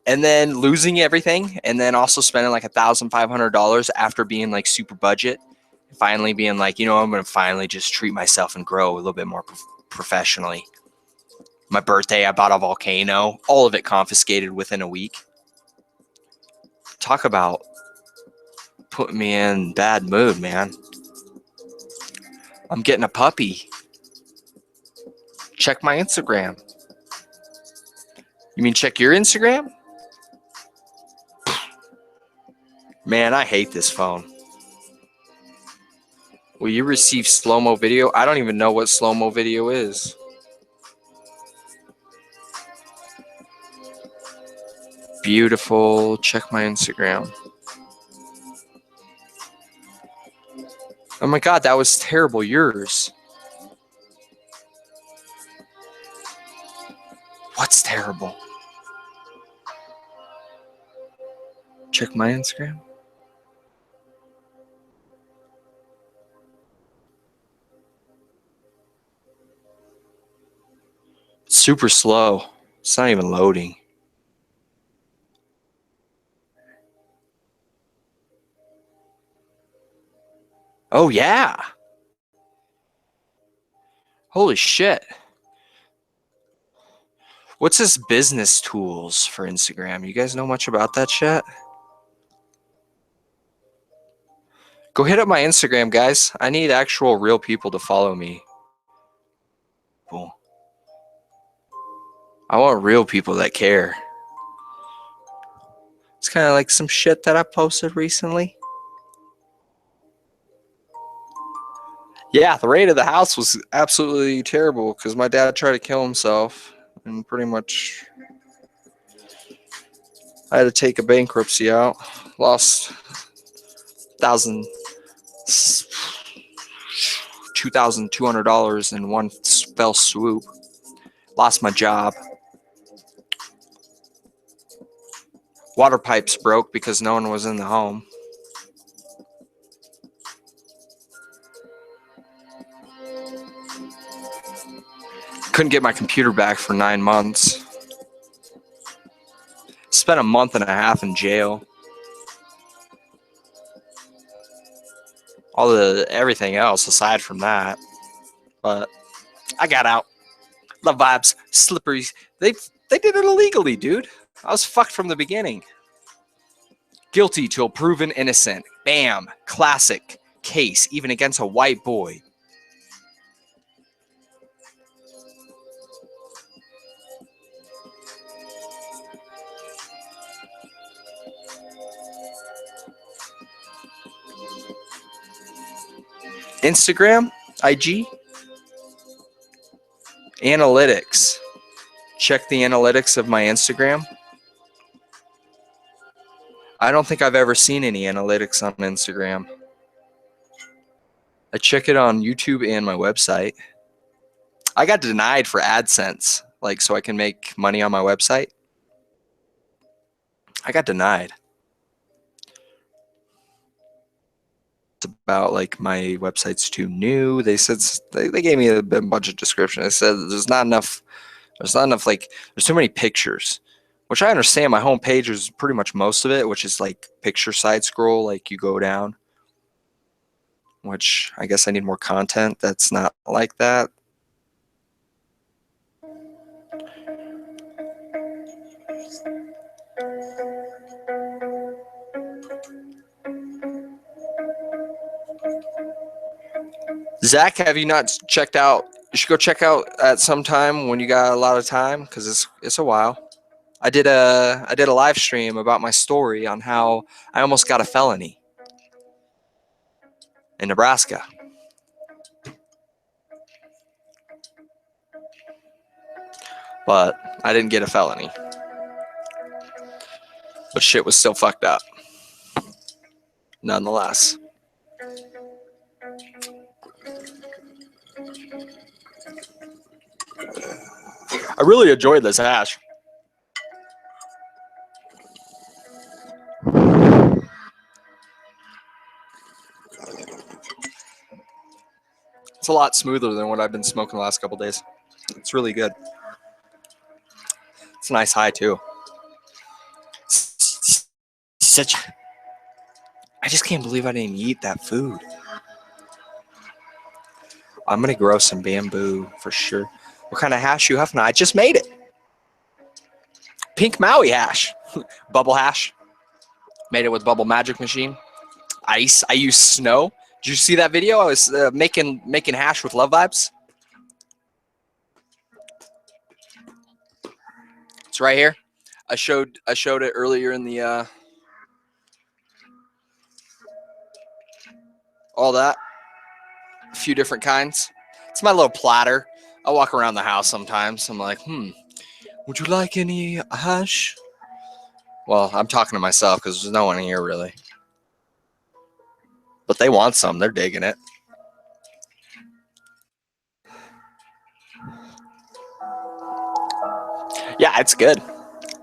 and then losing everything and then also spending like $1,500 after being like super budget. Finally being like, I'm going to finally just treat myself and grow a little bit more professionally. My birthday, I bought a volcano, all of it confiscated within a week. Talk about putting me in bad mood, man. I'm getting a puppy. Check my Instagram. You mean check your Instagram? Man, I hate this phone. Will you receive slow-mo video? I don't even know what slow-mo video is. Beautiful. Check my Instagram. Oh my God, that was terrible. Yours. What's terrible? Check my Instagram. Super slow. It's not even loading. Oh, yeah. Holy shit. What's this business tools for Instagram? You guys know much about that shit? Go hit up my Instagram, guys. I need actual real people to follow me. Cool. I want real people that care. It's kind of like some shit that I posted recently. Yeah, the raid of the house was absolutely terrible because my dad tried to kill himself and pretty much I had to take a bankruptcy out. Lost $2,200 in one fell swoop. Lost my job. Water pipes broke because no one was in the home. Couldn't get my computer back for 9 months. Spent a month and a half in jail. Everything else aside from that. But I got out. Lovevibez, slippery. They did it illegally, dude. I was fucked from the beginning. Guilty till proven innocent. Bam. Classic case, even against a white boy. Instagram, IG, analytics. Check the analytics of my Instagram. I don't think I've ever seen any analytics on Instagram. I check it on YouTube and my website. I got denied for AdSense, like so I can make money on my website. I got denied. It's about like my website's too new. They said they gave me a bunch of description. They said there's not enough. Like there's too many pictures, which I understand. My home page is pretty much most of it, which is like picture side scroll. Like you go down, which I guess I need more content that's not like that. Zach, have you not checked out? You should go check out at some time when you got a lot of time, because it's a while. I did a live stream about my story on how I almost got a felony in Nebraska. But I didn't get a felony. But shit was still fucked up. Nonetheless. I really enjoyed this hash. It's a lot smoother than what I've been smoking the last couple days. It's really good. It's a nice high too. Such. I just can't believe I didn't eat that food. I'm gonna grow some bamboo for sure. What kind of hash you having? I just made it. Pink Maui hash, bubble hash. Made it with Bubble Magic Machine. Ice. I used snow. Did you see that video? I was making hash with Lovevibez. It's right here. I showed it earlier in the all that. A few different kinds. It's my little platter. I walk around the house sometimes. I'm like, would you like any hash? Well, I'm talking to myself because there's no one here really. But they want some. They're digging it. Yeah, it's good.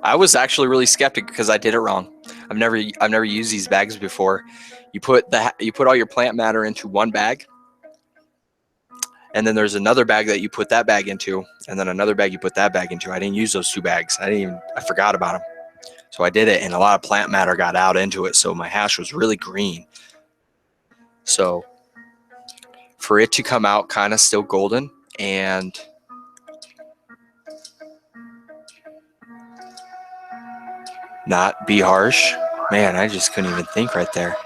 I was actually really skeptic because I did it wrong. I've never used these bags before. You put all your plant matter into one bag, and then there's another bag that you put that bag into, and then another bag you put that bag into. I didn't use those two bags. I forgot about them. So I did it, and a lot of plant matter got out into it, so my hash was really green. So for it to come out kind of still golden and not be harsh, man, I just couldn't even think right there.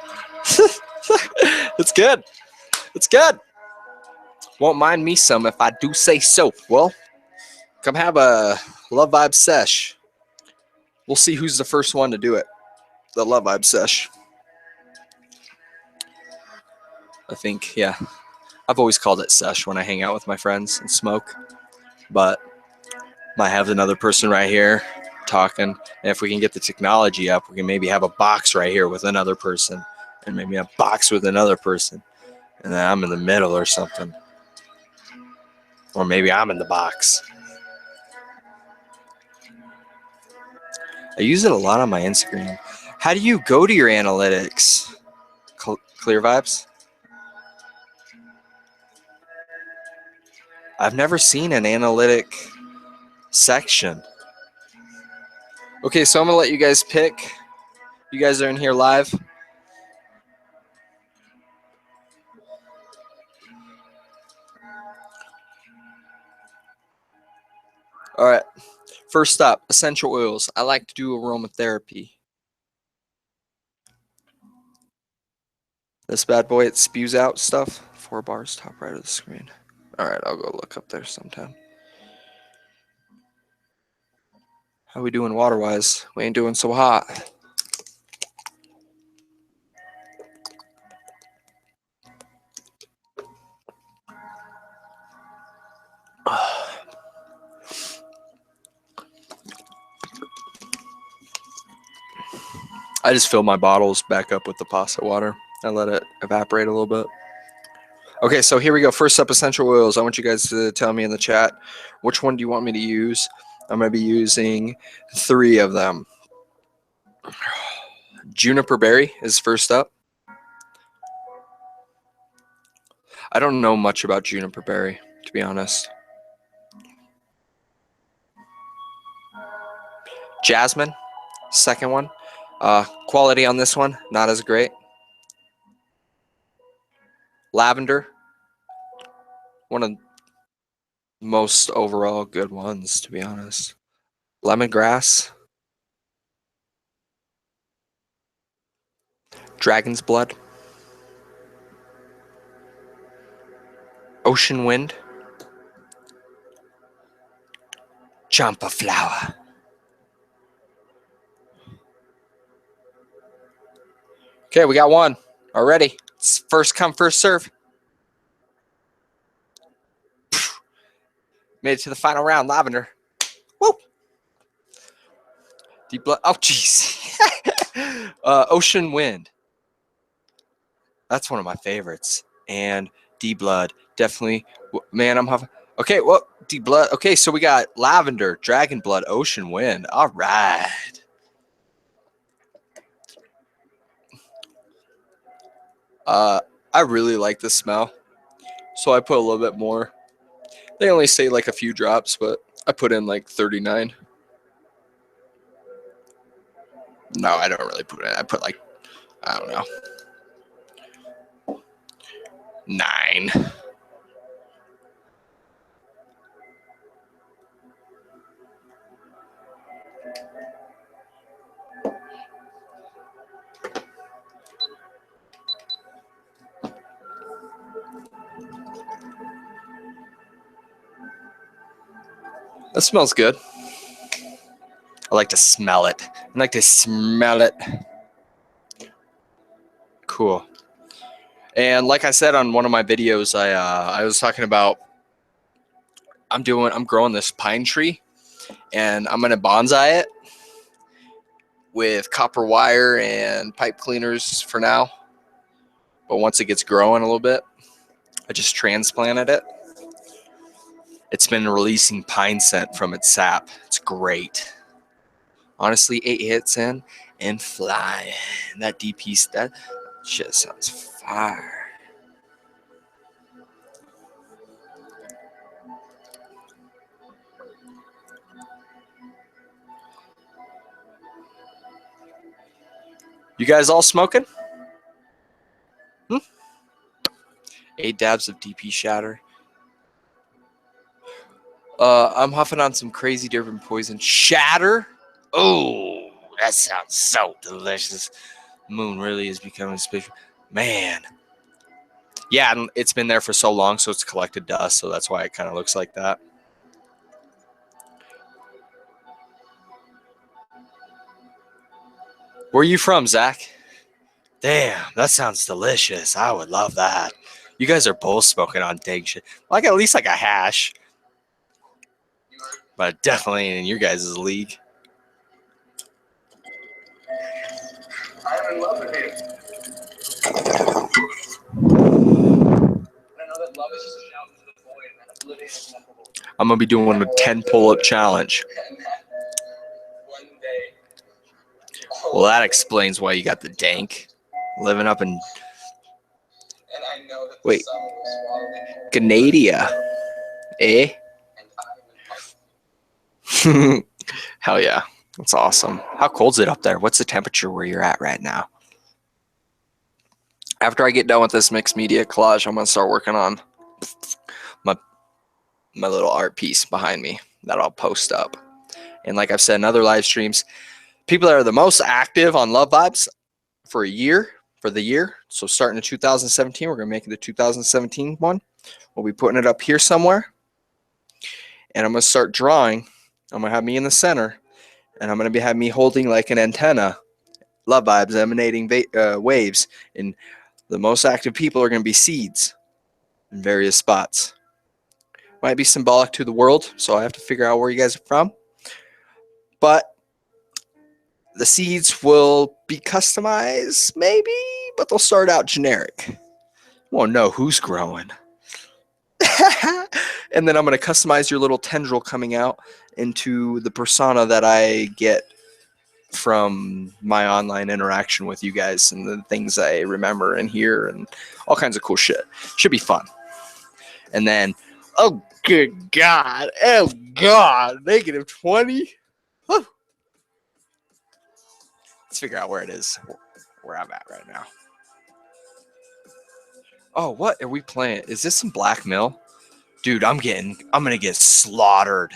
It's good. It's good. Won't mind me some if I do say so. Well, come have a Lovevibez sesh. We'll see who's the first one to do it. The Lovevibez sesh. I think, yeah. I've always called it sesh when I hang out with my friends and smoke. But might have another person right here talking. And if we can get the technology up, we can maybe have a box right here with another person. And maybe a box with another person. And then I'm in the middle or something. Or maybe I'm in the box. I use it a lot on my Instagram. How do you go to your analytics? Clear Vibes? I've never seen an analytic section. Okay, so I'm going to let you guys pick. You guys are in here live. All right. First up, essential oils. I like to do aromatherapy. This bad boy, it spews out stuff. 4 bars, top right of the screen. All right, I'll go look up there sometime. How we doing water-wise? We ain't doing so hot. I just fill my bottles back up with the pasta water. I let it evaporate a little bit. Okay, so here we go. First up, essential oils. I want you guys to tell me in the chat, which one do you want me to use? I'm going to be using 3 of them. Juniper berry is first up. I don't know much about juniper berry, to be honest. Jasmine, second one. Quality on this one, not as great. Lavender, one of the most overall good ones, to be honest. Lemongrass. Dragon's blood. Ocean wind. Champa flower. Okay, we got one already. It's first come, first serve. Made it to the final round. Lavender. Woo! Deep blood. Oh, jeez. Ocean wind. That's one of my favorites. And deep blood. Definitely. Man, I'm having. Okay, well, deep blood. Okay, so we got lavender, dragon blood, ocean wind. All right. I really like the smell. So I put a little bit more. They only say like a few drops, but I put in like 39. No, I don't really put it. I put like, I don't know, 9. That smells good. I like to smell it. I like to smell it. Cool. And like I said on one of my videos, I was talking about I'm growing this pine tree, and I'm gonna bonsai it with copper wire and pipe cleaners for now. But once it gets growing a little bit, I just transplanted it. It's been releasing pine scent from its sap. It's great. Honestly, 8 hits in and fly. That DP, that shit sounds fire. You guys all smoking? 8 dabs of DP shatter. I'm huffing on some crazy different poison. Shatter? Oh, that sounds so delicious. Moon really is becoming special. Man. Yeah, and it's been there for so long, so it's collected dust, so that's why it kind of looks like that. Where are you from, Zach? Damn, that sounds delicious. I would love that. You guys are both smoking on dang shit. Like at least like a hash. But definitely in your guys' league. I'm in love with you. I know that love is just a shout into the void, and oblivion is ineffable. I'm gonna be doing a 10 pull-up challenge. One day. Well, that explains why you got the dank. Living up in And I know that the wait, summer will swallow me whole. Canada, eh? And I will Hell yeah, that's awesome. How cold's it up there? What's the temperature where you're at right now? After I get done with this mixed media collage, I'm gonna start working on my little art piece behind me that I'll post up. And like I've said in other live streams, people that are the most active on Lovevibez for the year. So starting in 2017, we're gonna make it the 2017 one. We'll be putting it up here somewhere, and I'm gonna start drawing. I'm gonna have me in the center, and I'm gonna have me holding like an antenna, Lovevibez emanating waves, and the most active people are gonna be seeds in various spots. Might be symbolic to the world, so I have to figure out where you guys are from. But the seeds will be customized, maybe, but they'll start out generic. Won't know who's growing. And then I'm going to customize your little tendril coming out into the persona that I get from my online interaction with you guys and the things I remember and hear and all kinds of cool shit. Should be fun. And then, oh, good God. Oh, God. -20. Whew. Let's figure out where it is, where I'm at right now. Oh, what are we playing? Is this some Black Mill? Dude, I'm gonna get slaughtered.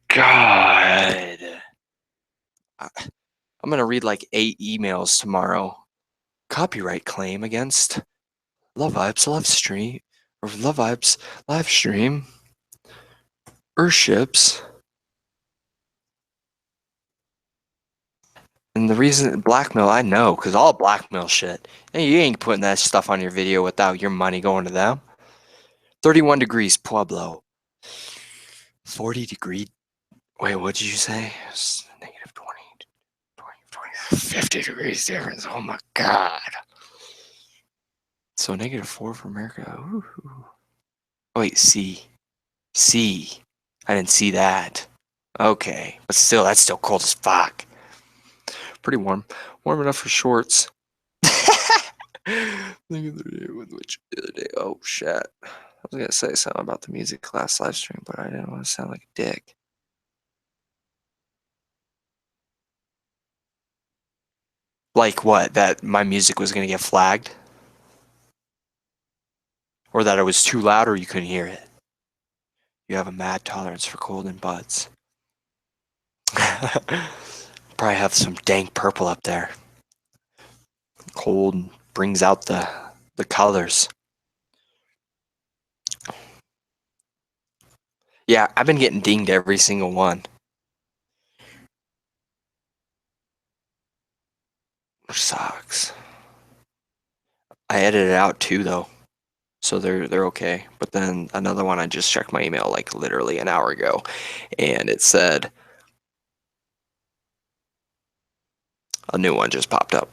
God. I'm gonna read like 8 emails tomorrow. Copyright claim against Lovevibez live stream or Lovevibez live stream. Earthships. And the reason blackmail, I know, because all blackmail shit. Hey, you ain't putting that stuff on your video without your money going to them. 31 degrees Pueblo. 40 degree. Wait, what did you say? It's -20, 20, 50 degrees difference. Oh my God. So -4 for America. Ooh. Oh, wait, C. I didn't see that. Okay, but still, that's still cold as fuck. Pretty warm. Warm enough for shorts. Look at the other day. Oh shit. I was gonna say something about the music class live stream, but I didn't want to sound like a dick. Like what? That my music was gonna get flagged? Or that it was too loud or you couldn't hear it? You have a mad tolerance for cold and buds. Probably have some dank purple up there. Cold brings out the colors. Yeah, I've been getting dinged every single one. Which sucks. I edited it out too though. So they're okay. But then another one, I just checked my email like literally an hour ago, and it said a new one just popped up.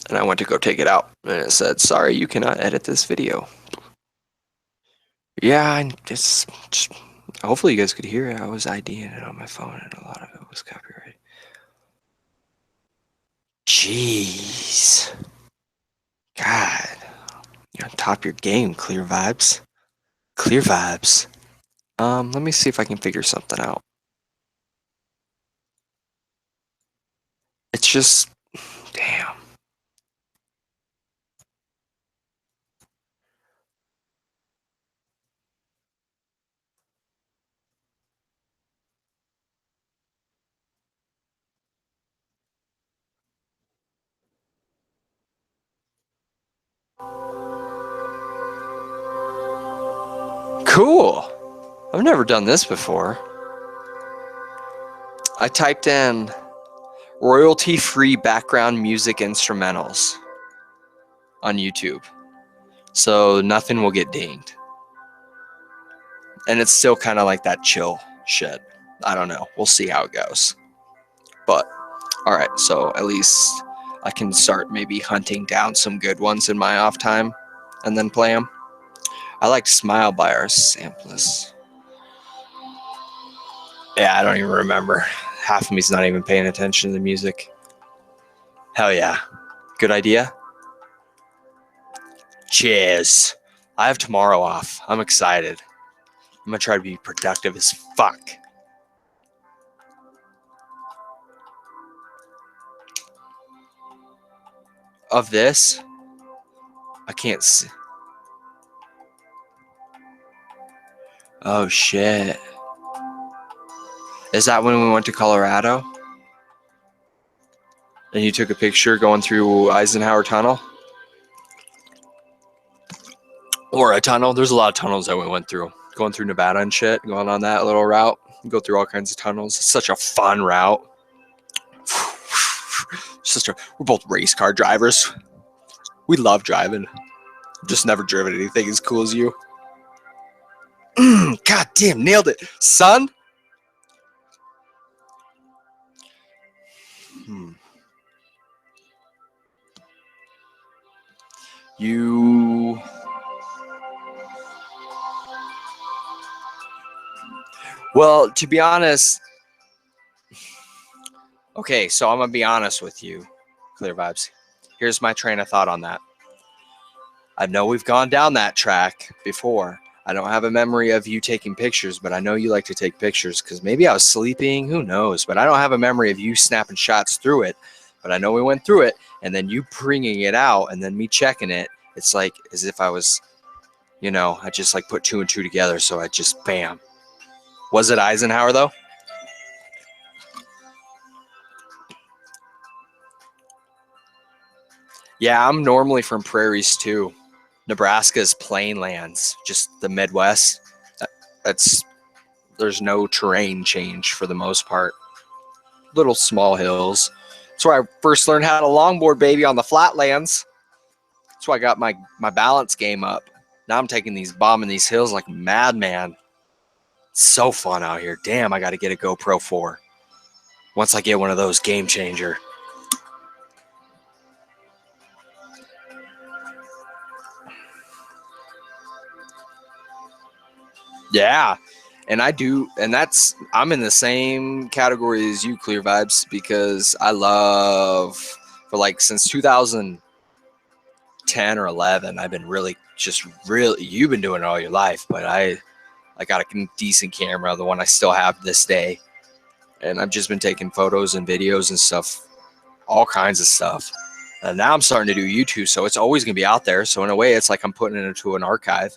And I went to go take it out, and it said, "Sorry, you cannot edit this video." Yeah, it's just, hopefully you guys could hear it. I was IDing it on my phone, and a lot of it was copyrighted. Jeez, God, you're on top of your game. Clear vibes. Clear vibes. Let me see if I can figure something out. It's just, damn. Cool. I've never done this before. I typed in royalty-free background music instrumentals on YouTube, so nothing will get dinged. And it's still kind of like that chill shit. I don't know. We'll see how it goes. But all right, so at least I can start maybe hunting down some good ones in my off time and then play them. I like Smile by our samplers. Yeah, I don't even remember. Half of me's not even paying attention to the music. Hell yeah. Good idea. Cheers. I have tomorrow off. I'm excited. I'm gonna try to be productive as fuck. Of this, I can't see. Oh shit. Is that when we went to Colorado? And you took a picture going through Eisenhower Tunnel? Or a tunnel? There's a lot of tunnels that we went through. Going through Nevada and shit, going on that little route. Go through all kinds of tunnels. It's such a fun route. We're both race car drivers. We love driving. Just never driven anything as cool as you. God damn, nailed it. Son? You... Well, to be honest... Okay, so I'm going to be honest with you, Clear Vibes. Here's my train of thought on that. I know we've gone down that track before. I don't have a memory of you taking pictures, but I know you like to take pictures because maybe I was sleeping. Who knows? But I don't have a memory of you snapping shots through it. But I know we went through it, and then you bringing it out, and then me checking it. It's like as if I was, you know, I just like put two and two together. So I just, bam. Was it Eisenhower, though? Yeah, I'm normally from prairies, too. Nebraska's plain lands, just the Midwest. That's there's no terrain change for the most part. Little small hills. That's where I first learned how to longboard, baby, on the flatlands. That's why I got my balance game up. Now I'm taking these bombing these hills like a madman. It's so fun out here. Damn, I got to get a GoPro 4 once I get one of those game changer. Yeah, And I'm in the same category as you, Clear Vibes, because I love, for like since 2010 or 11, I've been really, you've been doing it all your life, but I got a decent camera, the one I still have this day. And I've just been taking photos and videos and stuff, all kinds of stuff. And now I'm starting to do YouTube, so it's always going to be out there. So in a way, it's like I'm putting it into an archive.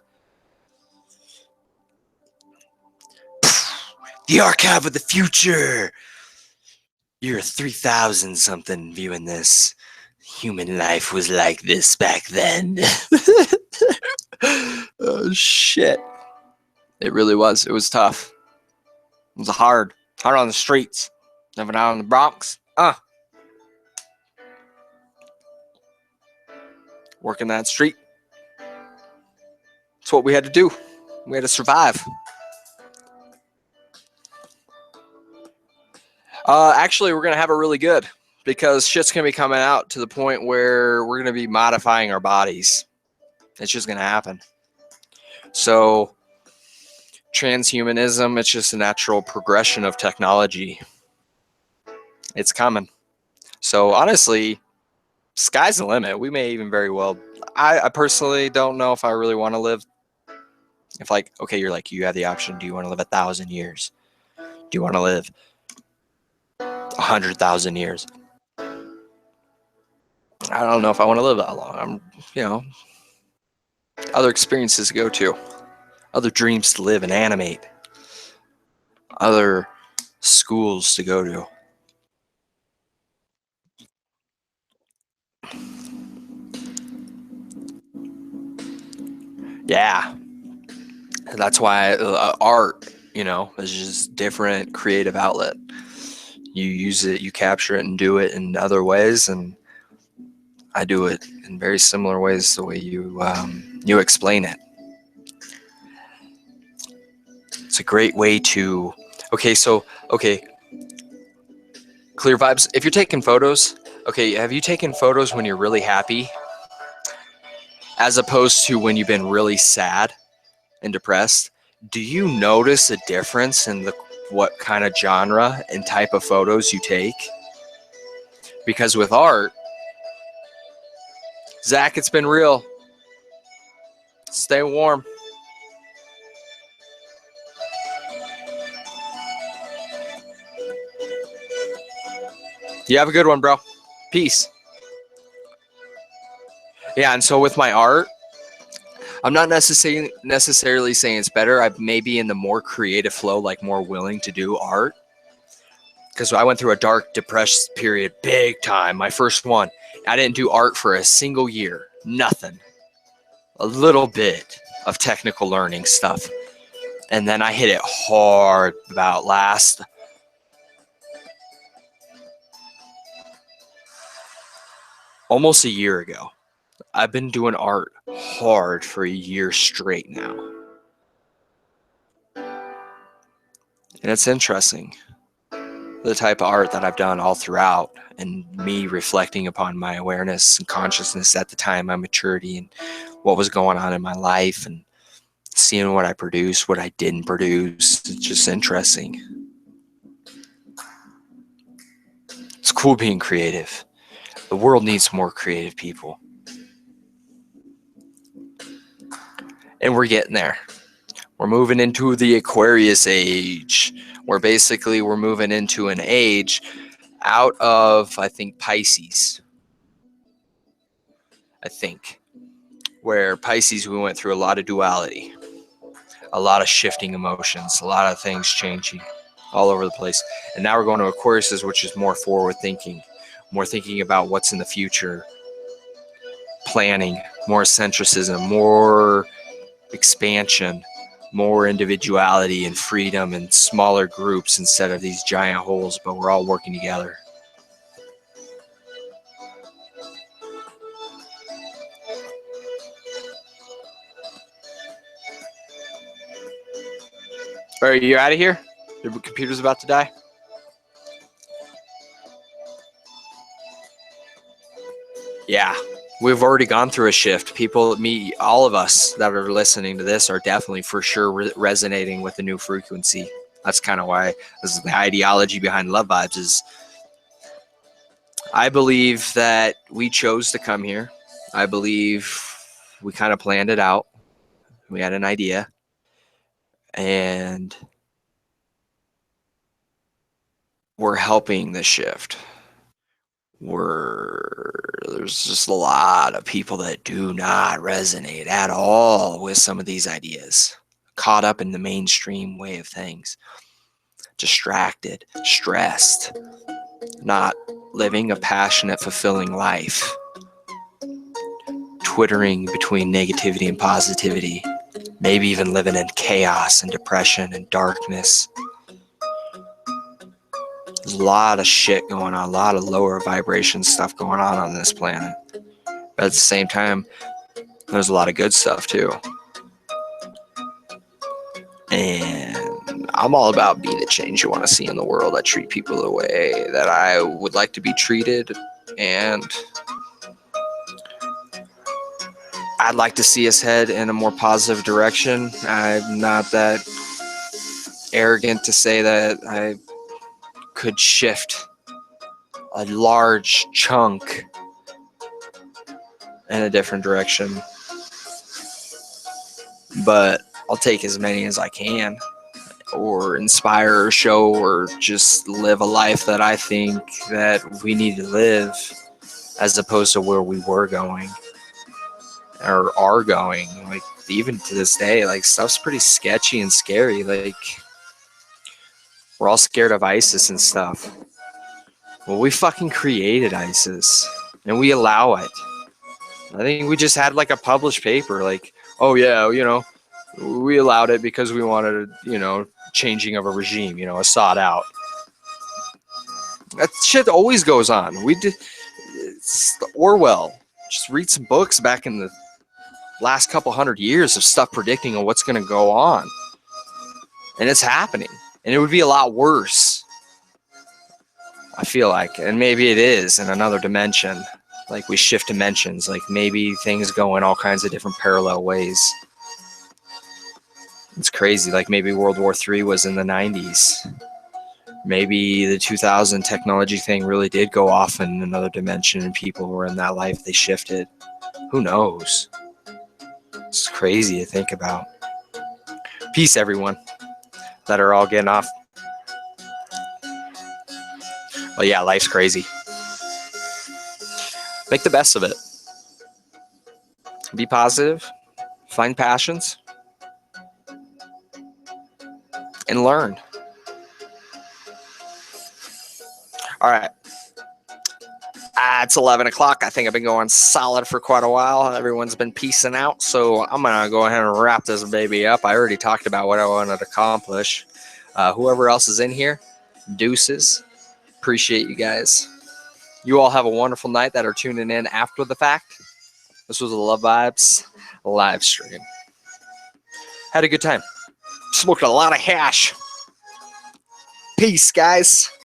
The archive of the future. You're 3,000 something viewing this. Human life was like this back then. Oh, shit. It really was. It was tough. It was hard on the streets. Living out in the Bronx. Working that street. It's what we had to do. We had to survive. Actually, we're going to have it really good because shit's going to be coming out to the point where we're going to be modifying our bodies. It's just going to happen. So, transhumanism, it's just a natural progression of technology. It's coming. So, honestly, sky's the limit. We may even very well. I personally don't know if I really want to live. If like, okay, you're like, you have the option. Do you want to live 1,000 years? Do you want to live 100,000 years? I don't know if I want to live that long. Other experiences to go to, other dreams to live and animate, other schools to go to. Yeah. And that's why art, is just different creative outlet. You use it, you capture it and do it in other ways. And I do it in very similar ways the way you explain it. It's a great way to, Clear Vibes, if you're taking photos, have you taken photos when you're really happy as opposed to when you've been really sad and depressed? Do you notice a difference in what kind of genre and type of photos you take? Because with art, Zach, it's been real. Stay warm. You have a good one, bro. Peace. Yeah, and so with my art, I'm not necessarily saying it's better. I may be in the more creative flow, like more willing to do art. Because I went through a dark, depressed period, big time. My first one. I didn't do art for a single year. Nothing. A little bit of technical learning stuff. And then I hit it hard about last almost a year ago. I've been doing art hard for a year straight now. And it's interesting, the type of art that I've done all throughout, and me reflecting upon my awareness and consciousness at the time, my maturity, and what was going on in my life, and seeing what I produced, what I didn't produce. It's just interesting. It's cool being creative. The world needs more creative people. And we're getting there. We're moving into the Aquarius age, where basically we're moving into an age out of, I think, Pisces. Where Pisces, we went through a lot of duality, a lot of shifting emotions, a lot of things changing all over the place. And now we're going to Aquarius, which is more forward thinking, more thinking about what's in the future, planning, more centricism, more expansion, more individuality and freedom and smaller groups instead of these giant holes, but we're all working together. Are you out of here? Your computer's about to die? Yeah. We've already gone through a shift. People, me, all of us that are listening to this are definitely for sure resonating with the new frequency. That's kind of why this is the ideology behind Love Vibes. Is I believe that we chose to come here. I believe we kind of planned it out. We had an idea, and we're helping the shift. There's just a lot of people that do not resonate at all with some of these ideas, caught up in the mainstream way of things, distracted, stressed, not living a passionate, fulfilling life, twittering between negativity and positivity, maybe even living in chaos and depression and darkness. There's a lot of shit going on, a lot of lower vibration stuff going on this planet. But at the same time, there's a lot of good stuff too. And I'm all about being the change you want to see in the world. I treat people the way that I would like to be treated. And I'd like to see us head in a more positive direction. I'm not that arrogant to say that I could shift a large chunk in a different direction, but I'll take as many as I can, or inspire or show or just live a life that I think that we need to live, as opposed to where we were going or are going. Like, even to this day, like, stuff's pretty sketchy and scary. Like, we're all scared of ISIS and stuff. Well, we fucking created ISIS and we allow it. I think we just had like a published paper like, oh yeah, you know, we allowed it because we wanted, you know, changing of a regime, you know, Assad out. That shit always goes on. We did. It's Orwell. Just read some books back in the last couple 100 years of stuff predicting on what's going to go on. And it's happening. And it would be a lot worse, I feel like. And maybe it is in another dimension. Like, we shift dimensions. Like, maybe things go in all kinds of different parallel ways. It's crazy. Like, maybe World War III was in the 90s. Maybe the 2000 technology thing really did go off in another dimension and people were in that life. They shifted. Who knows? It's crazy to think about. Peace, everyone that are all getting off. Well, yeah, life's crazy. Make the best of it. Be positive. Find passions. And learn. All right. It's 11 o'clock. I think I've been going solid for quite a while. Everyone's been peacing out. So I'm going to go ahead and wrap this baby up. I already talked about what I wanted to accomplish. Whoever else is in here, deuces. Appreciate you guys. You all have a wonderful night that are tuning in after the fact. This was a Love Vibes live stream. Had a good time. Smoked a lot of hash. Peace, guys.